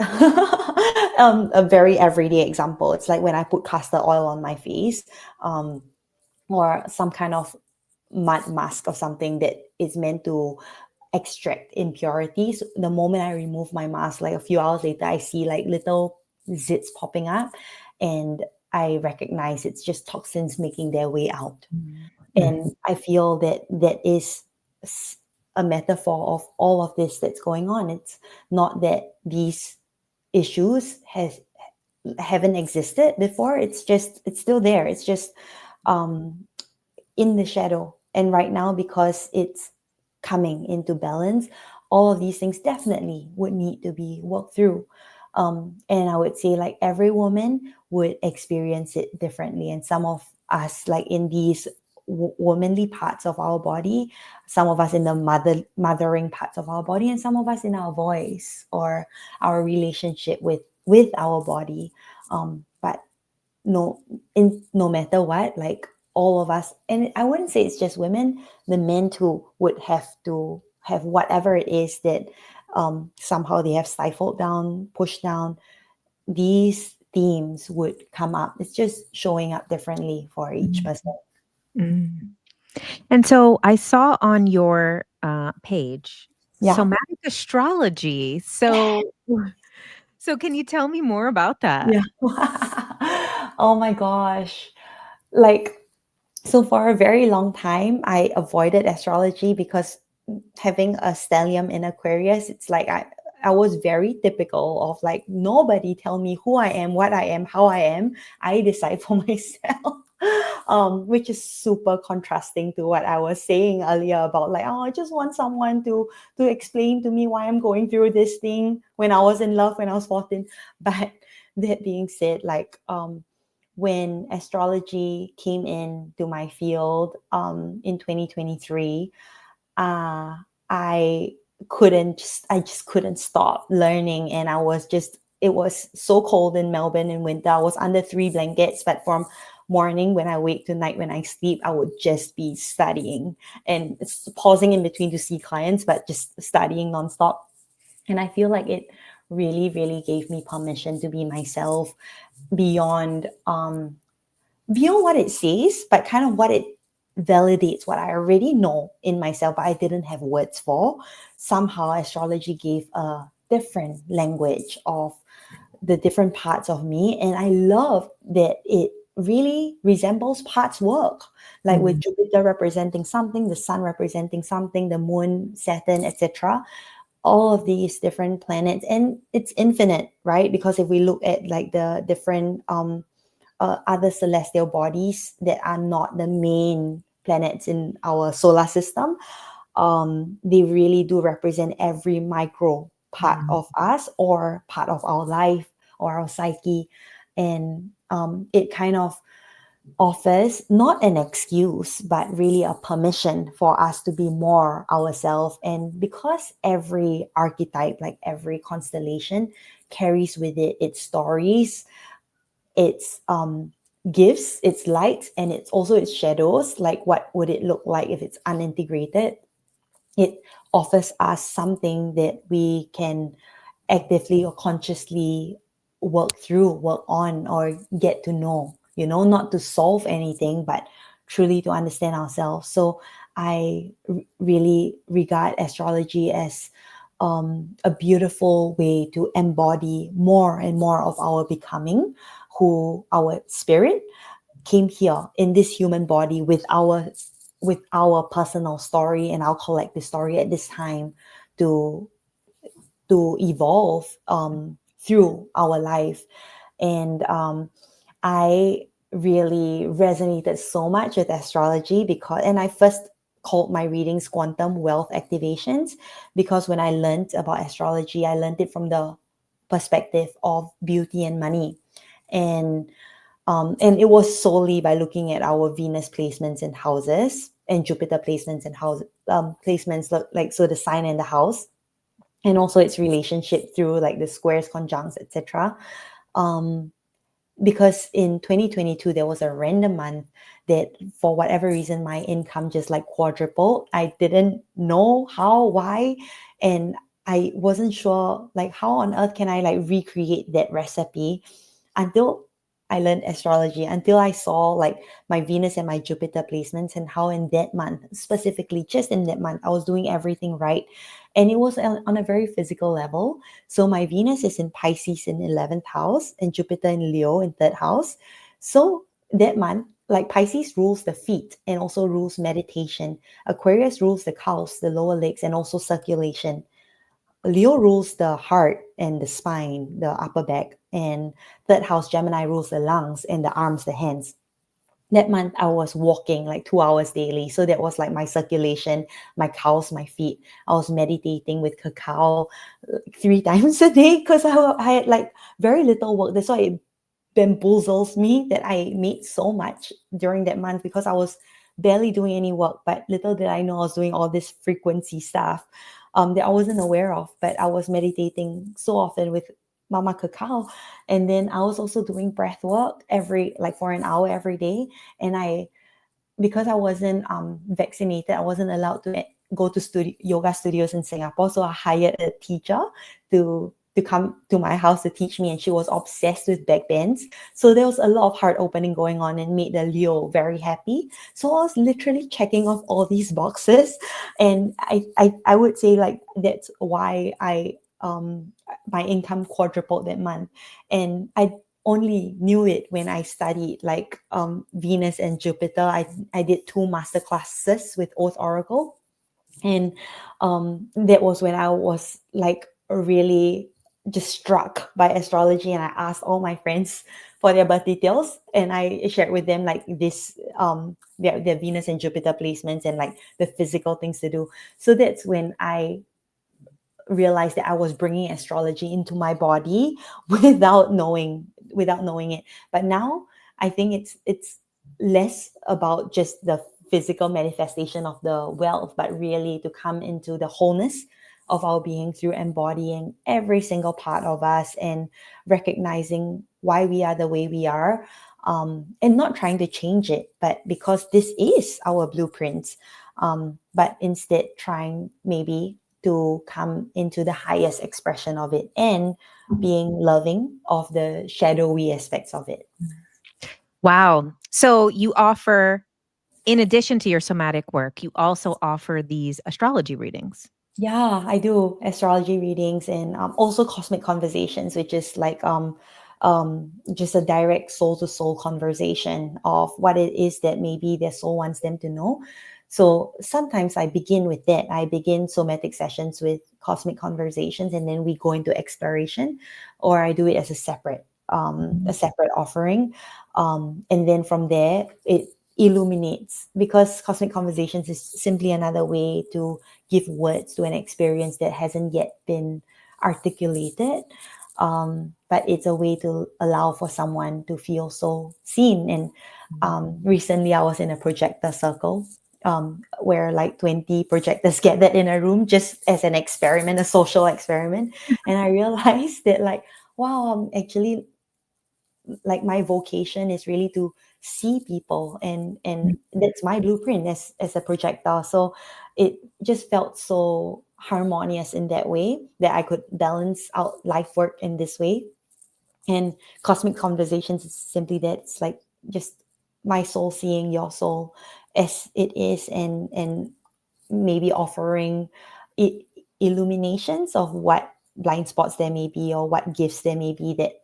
a very everyday example. It's like when I put castor oil on my face, or some kind of mud mask of something that is meant to extract impurities. The moment I remove my mask, like a few hours later, I see like little zits popping up, and I recognize it's just toxins making their way out. And I feel that that is a metaphor of all of this that's going on. It's not that these issues haven't existed before. It's still there. It's just in the shadow. And right now, because it's coming into balance, all of these things definitely would need to be worked through. And I would say like every woman would experience it differently. And some of us, like in these womanly parts of our body, some of us in the mothering parts of our body, and some of us in our voice or our relationship with our body. But no matter what, like all of us, and I wouldn't say it's just women, the men too would have to have whatever it is that somehow they have stifled down, pushed down. These themes would come up. It's just showing up differently for each person. And so I saw on your page Yeah. somatic astrology. So can you tell me more about that? Yeah. Oh my gosh. Like, so for a very long time, I avoided astrology because having a stellium in Aquarius, it's like I was very typical of like, nobody tell me who I am, what I am, how I am. I decide for myself. Which is super contrasting to what I was saying earlier about like, oh, I just want someone to explain to me why I'm going through this thing when I was in love when I was 14. But that being said, like when astrology came into my field in 2023, I just couldn't stop learning. And it was so cold in Melbourne in winter. I was under 3 blankets, but from morning when I wake to night when I sleep, I would just be studying and pausing in between to see clients, but just studying nonstop. And I feel like it really, really gave me permission to be myself beyond what it says, but kind of what it validates what I already know in myself, but I didn't have words for. Somehow astrology gave a different language of the different parts of me. And I love that it really resembles parts work, like with Jupiter representing something, the sun representing something, the moon, Saturn, etc. All of these different planets, and it's infinite, right? Because if we look at like the different other celestial bodies that are not the main planets in our solar system, they really do represent every micro part of us or part of our life or our psyche. And it kind of offers not an excuse, but really a permission for us to be more ourselves. And because every archetype, like every constellation, carries with it its stories, its gifts, its lights, and it's also its shadows. Like, what would it look like if it's unintegrated? It offers us something that we can actively or consciously work through, work on, or get to know, not to solve anything, but truly to understand ourselves. So I really regard astrology as a beautiful way to embody more and more of our becoming, who our spirit came here in this human body with our personal story and our collective story at this time to evolve through our life. And I really resonated so much with astrology and I first called my readings quantum wealth activations, because when I learned about astrology, I learned it from the perspective of beauty and money. And it was solely by looking at our Venus placements in houses and Jupiter placements in house placements, like so the sign and the house, and also its relationship through like the squares, conjuncts, etc. Because in 2022 there was a random month that for whatever reason my income just like quadrupled. I didn't know how, why, and I wasn't sure like how on earth can I like recreate that recipe until I learned astrology until I saw like my Venus and my Jupiter placements and how in that month, specifically just in that month, I was doing everything right. And it was on a very physical level. So my Venus is in Pisces in 11th house and Jupiter in Leo in 3rd house. So that month, like Pisces rules the feet and also rules meditation. Aquarius rules the calves, the lower legs, and also circulation. Leo rules the heart and the spine, the upper back, and 3rd house Gemini rules the lungs and the arms, the hands. That month I was walking like 2 hours daily. So that was like my circulation, my calves, my feet. I was meditating with cacao 3 times a day because I had like very little work. That's why it bamboozles me that I made so much during that month because I was barely doing any work. But little did I know I was doing all this frequency stuff that I wasn't aware of. But I was meditating so often with Mama Cacao. And then I was also doing breath work for an hour every day. And because I wasn't vaccinated, I wasn't allowed to go to yoga studios in Singapore. So I hired a teacher to come to my house to teach me, and she was obsessed with back bends. So there was a lot of heart opening going on and made the Leo very happy. So I was literally checking off all these boxes, and I would say like that's why my income quadrupled that month, and I only knew it when I studied like Venus and Jupiter. I did 2 master classes with Oath Oracle, and that was when I was like really just struck by astrology, and I asked all my friends for their birth details, and I shared with them like this their Venus and Jupiter placements and like the physical things to do. So that's when I realized that I was bringing astrology into my body without knowing it. But now I think it's less about just the physical manifestation of the wealth, but really to come into the wholeness of our being through embodying every single part of us and recognizing why we are the way we are, and not trying to change it, but because this is our blueprint, but instead trying maybe to come into the highest expression of it and being loving of the shadowy aspects of it. Wow. So you offer, in addition to your somatic work, you also offer these astrology readings. Yeah, I do astrology readings and also cosmic conversations, which is like just a direct soul to soul conversation of what it is that maybe their soul wants them to know. So sometimes I begin with that. I begin somatic sessions with cosmic conversations, and then we go into exploration, or I do it as a separate offering, and then from there it illuminates, because cosmic conversations is simply another way to give words to an experience that hasn't yet been articulated. But it's a way to allow for someone to feel so seen. And recently I was in a projector circle, where like 20 projectors gathered in a room just as an experiment, a social experiment. And I realized that like, wow, I'm actually like my vocation is really to see people, and that's my blueprint as a projector. So it just felt so harmonious in that way that I could balance out life work in this way. And cosmic conversations is simply that. It's like just my soul seeing your soul as it is, and maybe offering I- illuminations of what blind spots there may be, or what gifts there may be that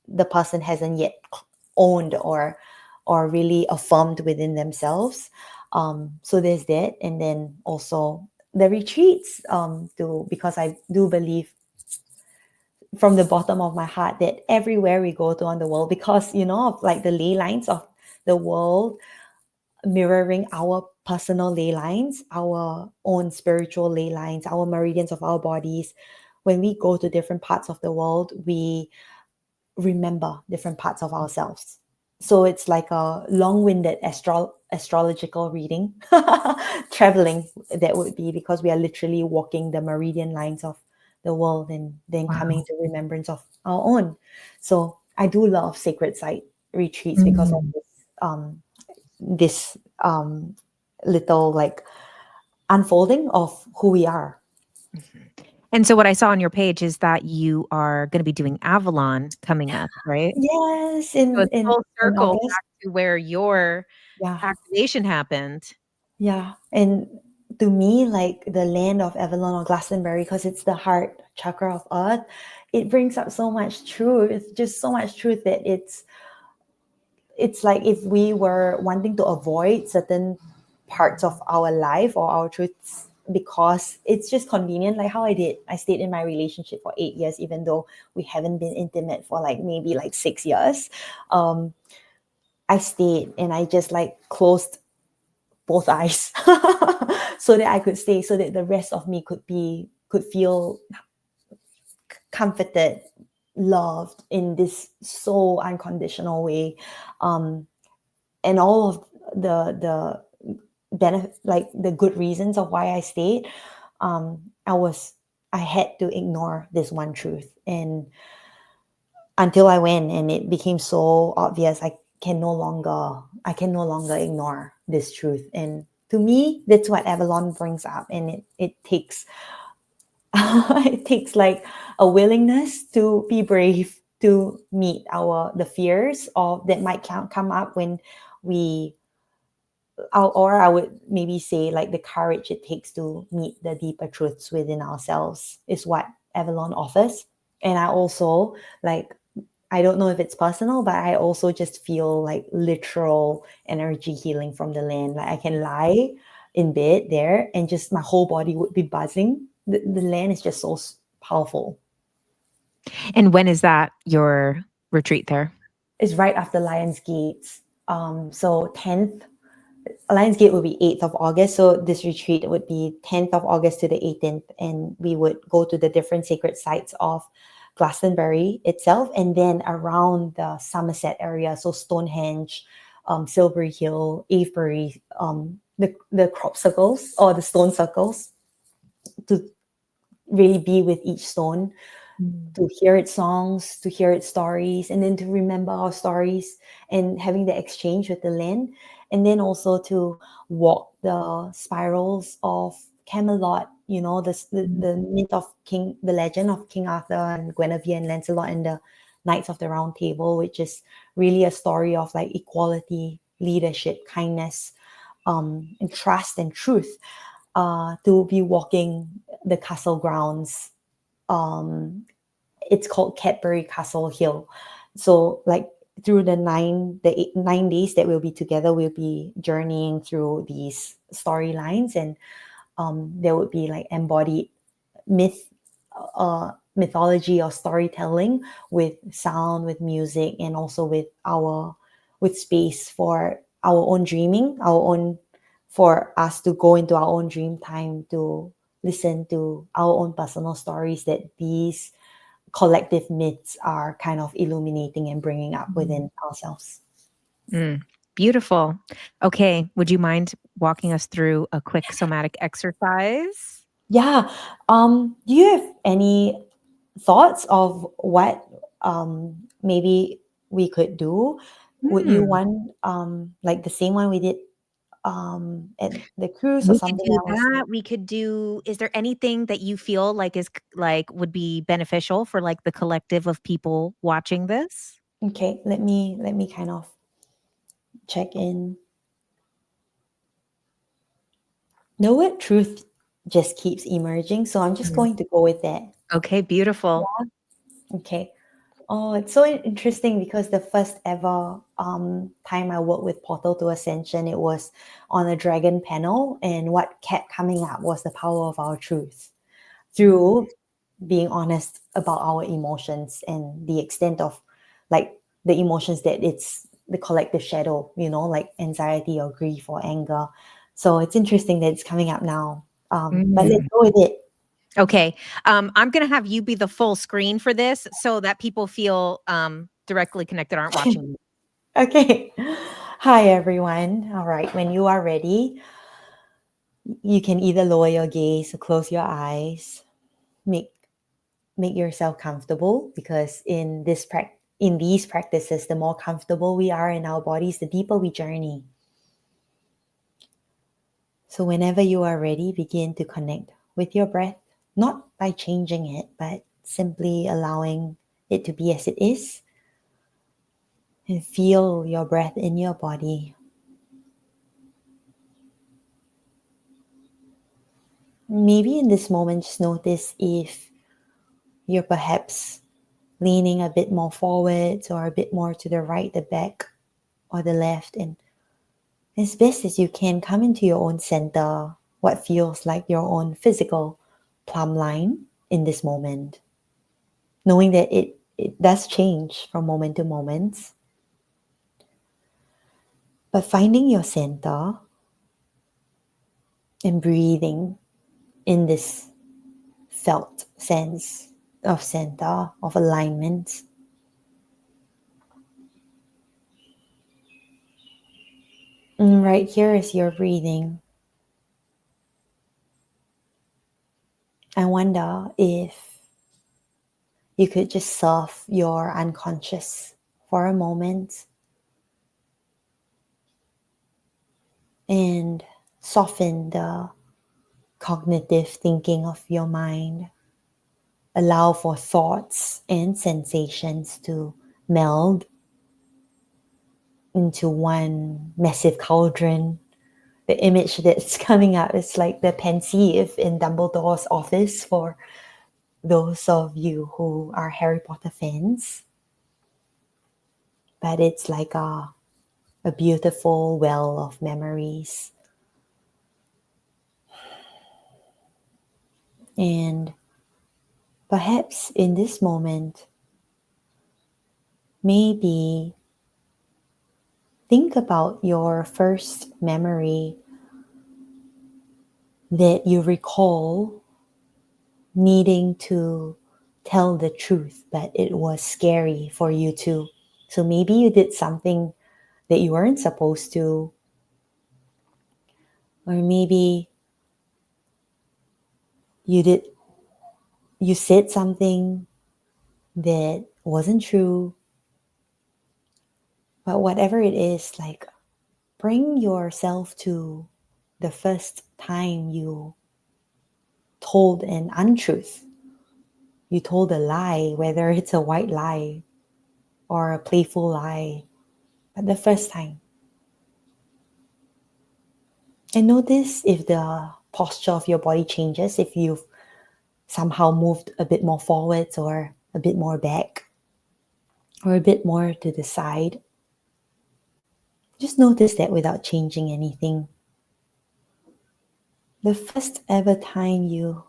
the person hasn't yet owned or really affirmed within themselves. So there's that, and then also the retreats, because I do believe from the bottom of my heart that everywhere we go to on the world, because of like the ley lines of the world mirroring our personal ley lines, our own spiritual ley lines, our meridians of our bodies. When we go to different parts of the world, we remember different parts of ourselves. So it's like a long-winded astrological reading, traveling, that would be, because we are literally walking the meridian lines of the world and then coming to remembrance of our own. So I do love sacred site retreats because of this little like unfolding of who we are. And so what I saw on your page is that you are going to be doing Avalon coming up, right? Yes, So it's full in circle August. back to where your Yeah. activation happened. Yeah. And to me, like the land of Avalon or Glastonbury, because it's the heart chakra of Earth, it brings up so much truth. It's just so much truth that it's like if we were wanting to avoid certain parts of our life or our truths because it's just convenient, like how I stayed in my relationship for 8 years even though we haven't been intimate for like maybe like 6 years. I stayed and I just like closed both eyes so that I could stay, so that the rest of me could feel comforted, loved in this so unconditional way. And all of the benefit, like the good reasons of why I stayed, I had to ignore this one truth, and until I went and it became so obvious, I can no longer ignore this truth. And to me, that's what Avalon brings up, and it takes it takes like a willingness to be brave, to meet the fears of that might come up when we or I would maybe say like the courage it takes to meet the deeper truths within ourselves is what Avalon offers. And I also like, I don't know if it's personal, but I also just feel like literal energy healing from the land. Like I can lie in bed there and just my whole body would be buzzing. The land is just so powerful. And when is that your retreat there? It's right after Lionsgate. So 10th, Lionsgate will be 8th of August. So this retreat would be 10th of August to the 18th. And we would go to the different sacred sites of Glastonbury itself, and then around the Somerset area. So Stonehenge, Silbury Hill, Avebury, the crop circles or the stone circles, to really be with each stone, to hear its songs, to hear its stories, and then to remember our stories and having the exchange with the land. And then also to walk the spirals of Camelot, you know, the myth of the legend of King Arthur and Guinevere and Lancelot and the Knights of the Round Table, which is really a story of like equality, leadership, kindness, and trust and truth. To be walking the castle grounds, it's called Cadbury Castle Hill. So like through the 9 days that we'll be together, we'll be journeying through these storylines, and there would be like embodied mythology or storytelling with sound, with music, and also with space for our own dreaming, for us to go into our own dream time, to listen to our own personal stories that these collective myths are kind of illuminating and bringing up within ourselves. Beautiful. Okay. Would you mind walking us through a quick somatic exercise? Yeah. Do you have any thoughts of what maybe we could do? Would you want like the same one we did at the cruise or We could something do else? that. We could do, is there anything that you feel like like would be beneficial for like the collective of people watching this? Okay, let me kind of check in. The word truth just keeps emerging, so I'm just going to go with that. Okay, beautiful. Okay. Oh, it's so interesting because the first ever time I worked with Portal to Ascension, it was on a dragon panel, and what kept coming up was the power of our truth through being honest about our emotions and the extent of like the emotions that it's the collective shadow, you know, like anxiety or grief or anger. So it's interesting that it's coming up now. But let's go with it. Okay. I'm going to have you be the full screen for this so that people feel directly connected, aren't watching you. Okay. Hi, everyone. All right. When you are ready, you can either lower your gaze or close your eyes. Make yourself comfortable, because in these practices, the more comfortable we are in our bodies, the deeper we journey. So whenever you are ready, begin to connect with your breath. not by changing it, but simply allowing it to be as it is. And feel your breath in your body. Maybe in this moment, just notice if you're perhaps leaning a bit more forwards or a bit more to the right, the back, or the left. And as best as you can, come into your own center, what feels like your own physical plumb line in this moment. Knowing that it does change from moment to moment. But finding your center and breathing in this felt sense of center, of alignment. And right here as you're breathing, I wonder if you could just surf your unconscious for a moment and soften the cognitive thinking of your mind. Allow for thoughts and sensations to meld into one massive cauldron. The image that's coming up is like the pensieve in Dumbledore's office for those of you who are Harry Potter fans. But it's like a beautiful well of memories. And perhaps in this moment, maybe think about your first memory that you recall needing to tell the truth, but it was scary for you to. So maybe you did something that you weren't supposed to, or maybe you said something that wasn't true. But whatever it is, like, bring yourself to the first time you told an untruth. You told a lie, whether it's a white lie or a playful lie, but the first time. And notice if the posture of your body changes, if you've somehow moved a bit more forwards or a bit more back or a bit more to the side. Just notice that without changing anything. The first ever time you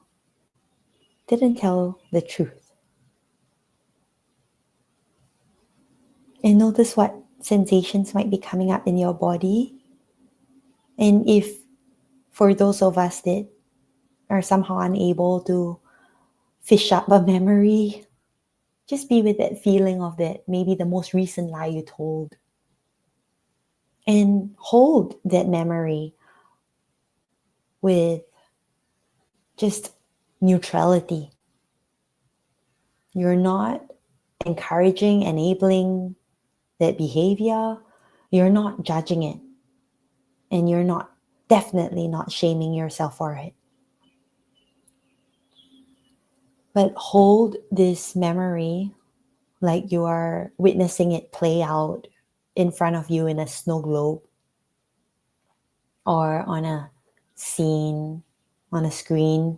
didn't tell the truth. And notice what sensations might be coming up in your body. And if for those of us that are somehow unable to fish up a memory, just be with that feeling of that, maybe the most recent lie you told. And hold that memory with just neutrality. You're not encouraging, enabling that behavior. You're not judging it. And you're definitely not shaming yourself for it. But hold this memory like you are witnessing it play out in front of you in a snow globe or on a scene, on a screen.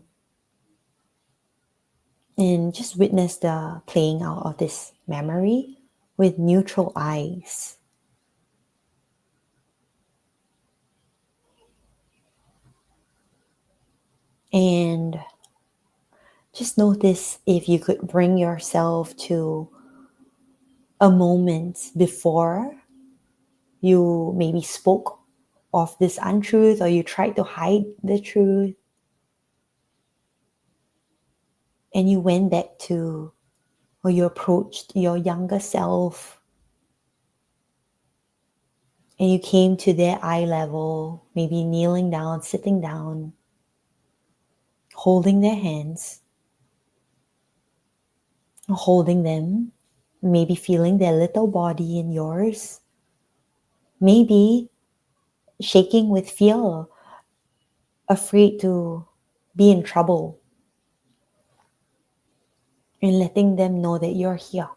And just witness the playing out of this memory with neutral eyes. And just notice if you could bring yourself to a moment before you maybe spoke of this untruth or you tried to hide the truth. And you went back to, or you approached your younger self. And you came to their eye level, maybe kneeling down, sitting down, holding their hands, holding them, maybe feeling their little body in yours, maybe shaking with fear, afraid to be in trouble, and letting them know that you're here.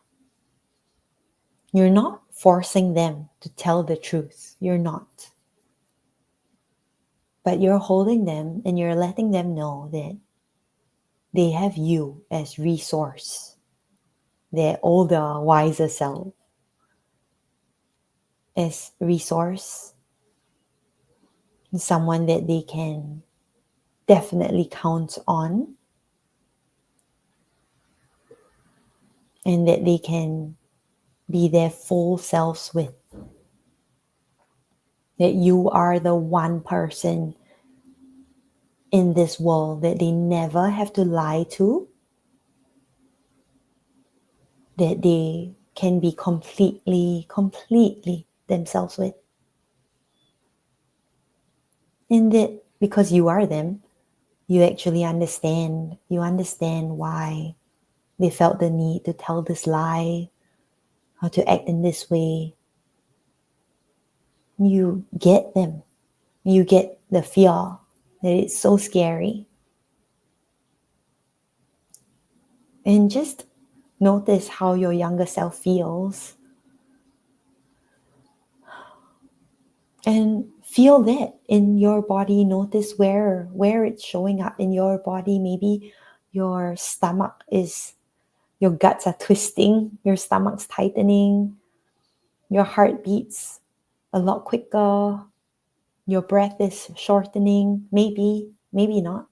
You're not forcing them to tell the truth. You're not. But you're holding them and you're letting them know that they have you as resource, their older, wiser self as resource, someone that they can definitely count on, and that they can be their full selves with. That you are the one person in this world that they never have to lie to, that they can be completely themselves with. And that because you are them, you actually understand. You understand why they felt the need to tell this lie, or to act in this way. You get them. You get the fear that it's so scary. And just notice how your younger self feels. And feel that in your body. Notice where it's showing up in your body. Maybe your stomach your guts are twisting, your stomach's tightening, your heart beats a lot quicker, your breath is shortening, maybe not.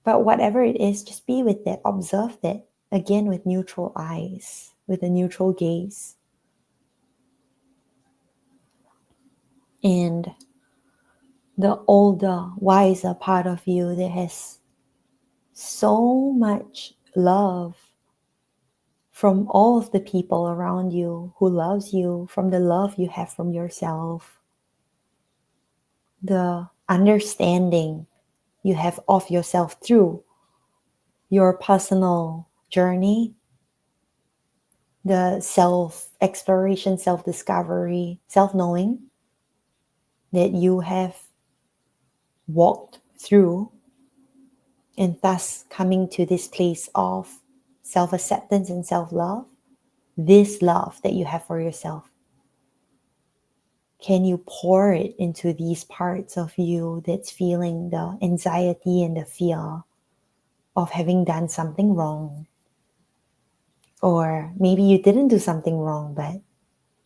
But whatever it is, just be with that, observe that, again with neutral eyes, with a neutral gaze. And the older, wiser part of you that has so much love from all of the people around you who loves you, from the love you have from yourself, the understanding you have of yourself through your personal journey, the self-exploration, self-discovery, self-knowing that you have walked through, and thus coming to this place of self-acceptance and self-love, this love that you have for yourself. Can you pour it into these parts of you that's feeling the anxiety and the fear of having done something wrong? Or maybe you didn't do something wrong, but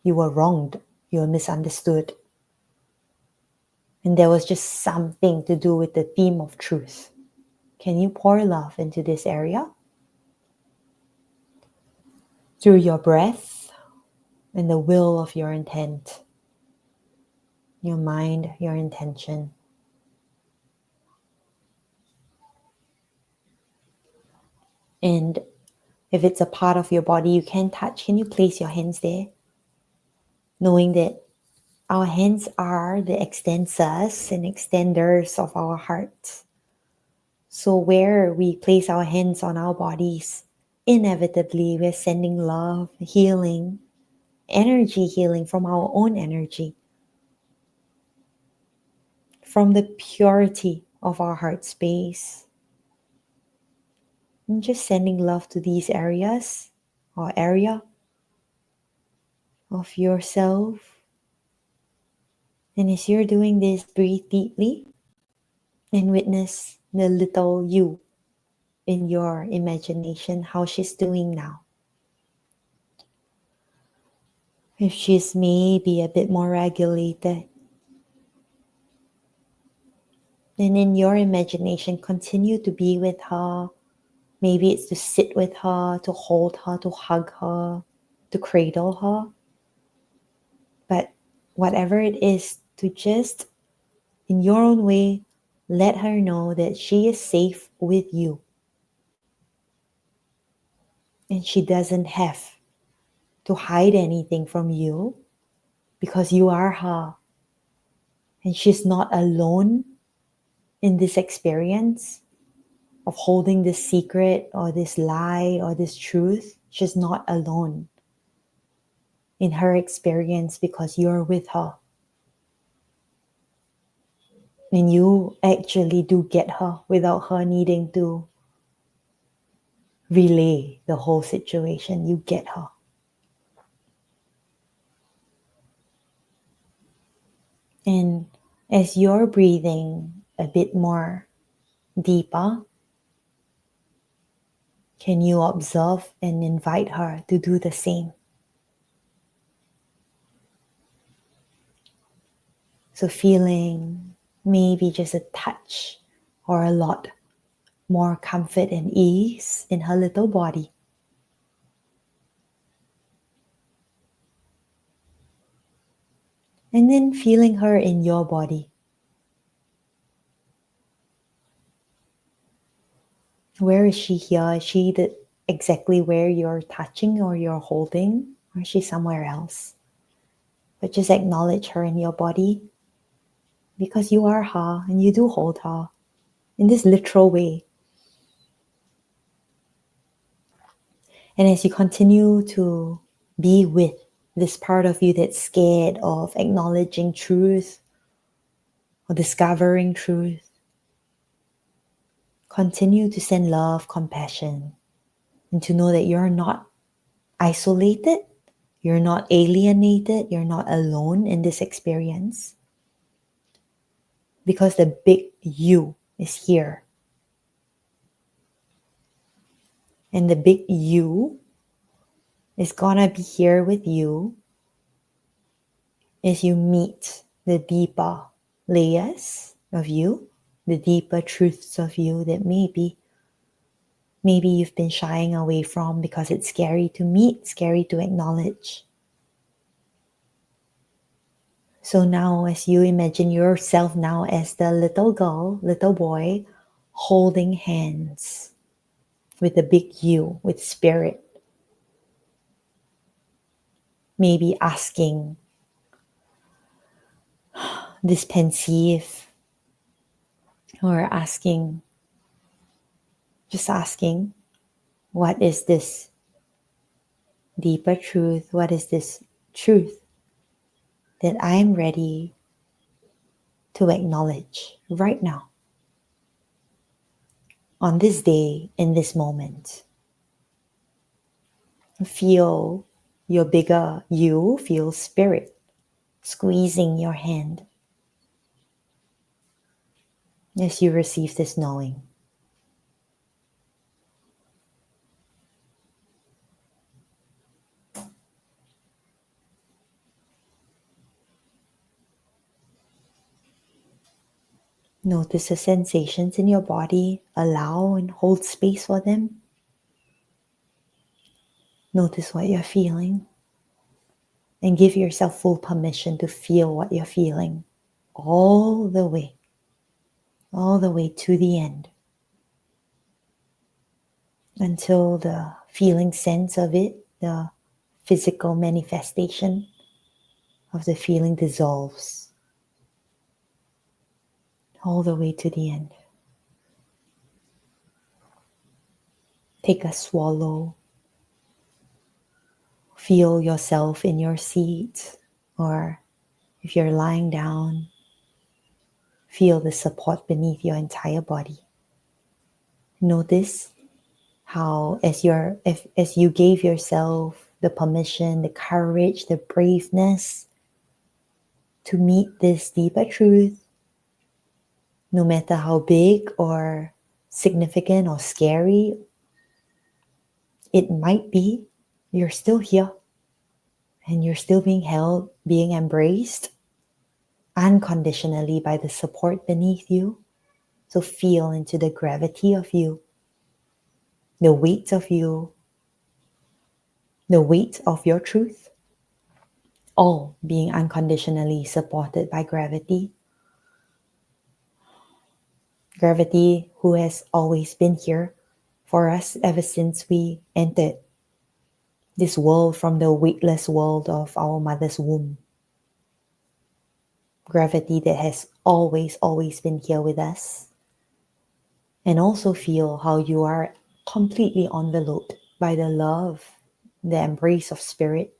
you were wronged, you were misunderstood. And there was just something to do with the theme of truth. Can you pour love into this area? Through your breath and the will of your intent, your mind, your intention. And if it's a part of your body you can touch, can you place your hands there? Knowing that our hands are the extensors and extenders of our hearts. So where we place our hands on our bodies, inevitably we're sending love, healing, energy healing from our own energy, from the purity of our heart space. And just sending love to these areas or area of yourself. And as you're doing this, breathe deeply and witness the little you in your imagination, how she's doing now. If she's maybe a bit more regulated, then in your imagination, continue to be with her. Maybe it's to sit with her, to hold her, to hug her, to cradle her. But whatever it is, to just, in your own way, let her know that she is safe with you. And she doesn't have to hide anything from you because you are her. And she's not alone in this experience of holding this secret or this lie or this truth. She's not alone in her experience because you're with her. And you actually do get her without her needing to relay the whole situation. You get her. And as you're breathing a bit more deeper, can you observe and invite her to do the same? So feeling maybe just a touch or a lot more comfort and ease in her little body. And then feeling her in your body. Where is she here? Is she exactly where you're touching or you're holding? Or is she somewhere else? But just acknowledge her in your body, because you are her and you do hold her in this literal way. And as you continue to be with this part of you that's scared of acknowledging truth or discovering truth, continue to send love, compassion, and to know that you're not isolated, you're not alienated, you're not alone in this experience. Because the big you is here. And the big you is gonna be here with you as you meet the deeper layers of you, the deeper truths of you that maybe you've been shying away from because it's scary to meet, scary to acknowledge. So now as you imagine yourself now as the little girl, little boy, holding hands with the big you, with spirit, maybe asking this pensive, or just asking, what is this deeper truth? What is this truth that I'm ready to acknowledge right now, on this day, in this moment? Feel your bigger you, feel spirit squeezing your hand as you receive this knowing. Notice the sensations in your body. Allow and hold space for them. Notice what you're feeling. And give yourself full permission to feel what you're feeling all the way to the end. Until the feeling sense of it, the physical manifestation of the feeling dissolves. All the way to the end. Take a swallow. Feel yourself in your seat, or if you're lying down, feel the support beneath your entire body. Notice how as you gave yourself the permission, the courage, the braveness to meet this deeper truth, no matter how big or significant or scary it might be, you're still here and you're still being held, being embraced unconditionally by the support beneath you. So feel into the gravity of you, the weight of you, the weight of your truth, all being unconditionally supported by gravity. Gravity who has always been here for us ever since we entered this world from the weightless world of our mother's womb. Gravity that has always been here with us. And also feel how you are completely enveloped by the love, the embrace of spirit,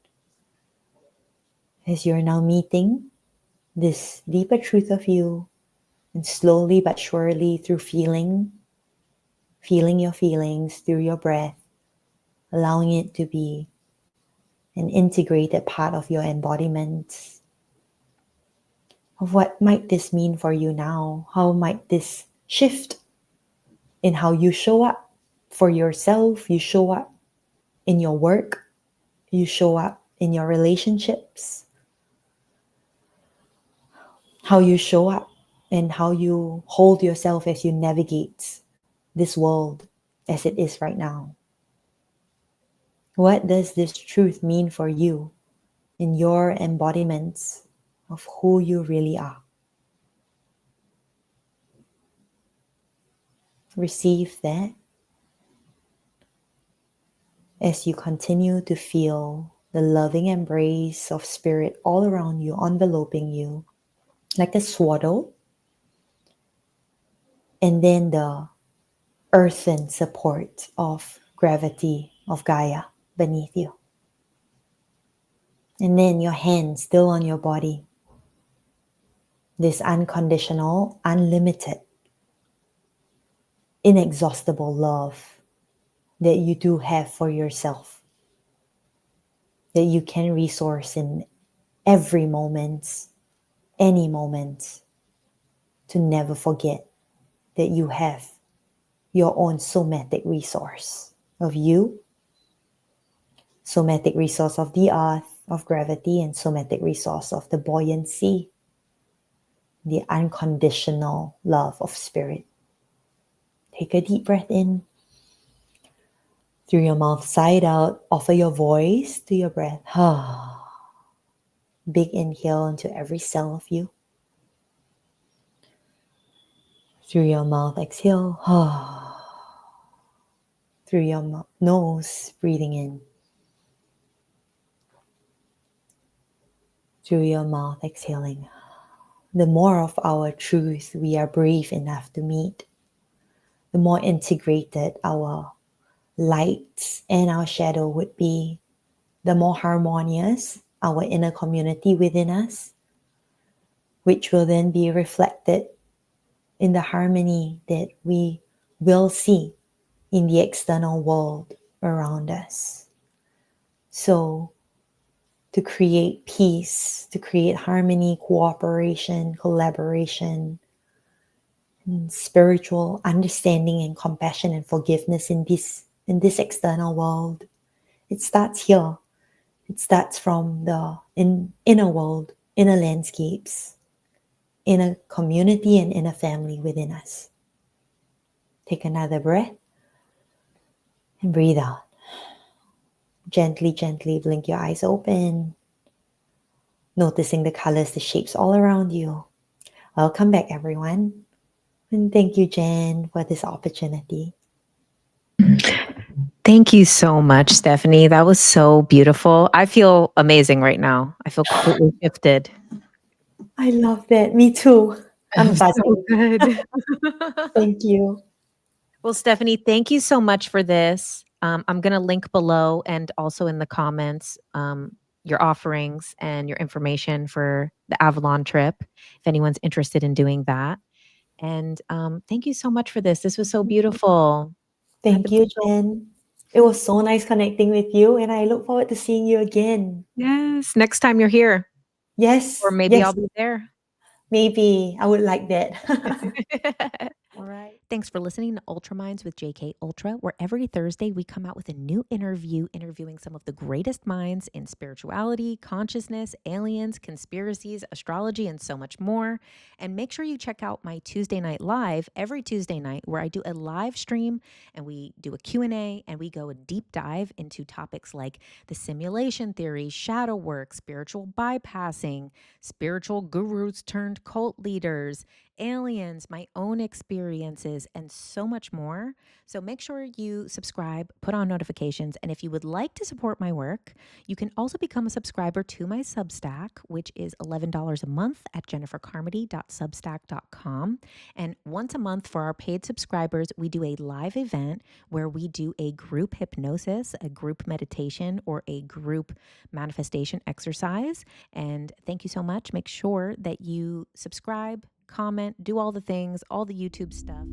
as you're now meeting this deeper truth of you, and slowly but surely through feeling your feelings through your breath, allowing it to be an integrated part of your embodiment of what might this mean for you now? How might this shift in how you show up for yourself, you show up in your work, you show up in your relationships, how you show up and how you hold yourself as you navigate this world as it is right now. What does this truth mean for you in your embodiments of who you really are? Receive that as you continue to feel the loving embrace of spirit all around you, enveloping you like a swaddle, and then the earthen support of gravity of Gaia beneath you. And then your hands still on your body. This unconditional, unlimited, inexhaustible love that you do have for yourself, that you can resource in every moment, any moment, to never forget that you have your own somatic resource of you, somatic resource of the earth, of gravity, and somatic resource of the buoyancy, the unconditional love of spirit. Take a deep breath in. Through your mouth, side out, offer your voice to your breath. Big inhale into every cell of you. Through your mouth, exhale. Through your nose, breathing in. Through your mouth, exhaling. The more of our truth we are brave enough to meet, the more integrated our light and our shadow would be, the more harmonious our inner community within us, which will then be reflected in the harmony that we will see in the external world around us. So, to create peace, to create harmony, cooperation, collaboration, and spiritual understanding and compassion and forgiveness in this external world, it starts here. It starts from the inner world, inner landscapes, inner community, and inner family within us. Take another breath and breathe out. Gently, gently blink your eyes open, noticing the colors, the shapes all around you. Welcome back, everyone. And thank you, Jenn, for this opportunity. Thank you so much, Stephanie. That was so beautiful. I feel amazing right now. I feel completely shifted. I love that. Me too. I'm So buzzing. good. Thank you. Well, Stephanie, thank you so much for this. I'm going to link below and also in the comments your offerings and your information for the Avalon trip, if anyone's interested in doing that. And thank you so much for this. This was so beautiful. Thank you, Jenn. It was so nice connecting with you, and I look forward to seeing you again. Yes, next time you're here. Yes. Or maybe yes. I'll be there. Maybe. I would like that. All right. Thanks for listening to Ultra Minds with JK Ultra, where every Thursday we come out with a new interview interviewing some of the greatest minds in spirituality, consciousness, aliens, conspiracies, astrology, and so much more. And make sure you check out my Tuesday Night Live every Tuesday night, where I do a live stream and we do a Q&A and we go a deep dive into topics like the simulation theory, shadow work, spiritual bypassing, spiritual gurus turned cult leaders, aliens, my own experiences, and so much more. So make sure you subscribe, put on notifications, and if you would like to support my work, you can also become a subscriber to my Substack, which is $11 a month at jennifercarmody.substack.com. And once a month for our paid subscribers, we do a live event where we do a group hypnosis, a group meditation, or a group manifestation exercise. And thank you so much. Make sure that you subscribe, comment, do all the things, all the YouTube stuff.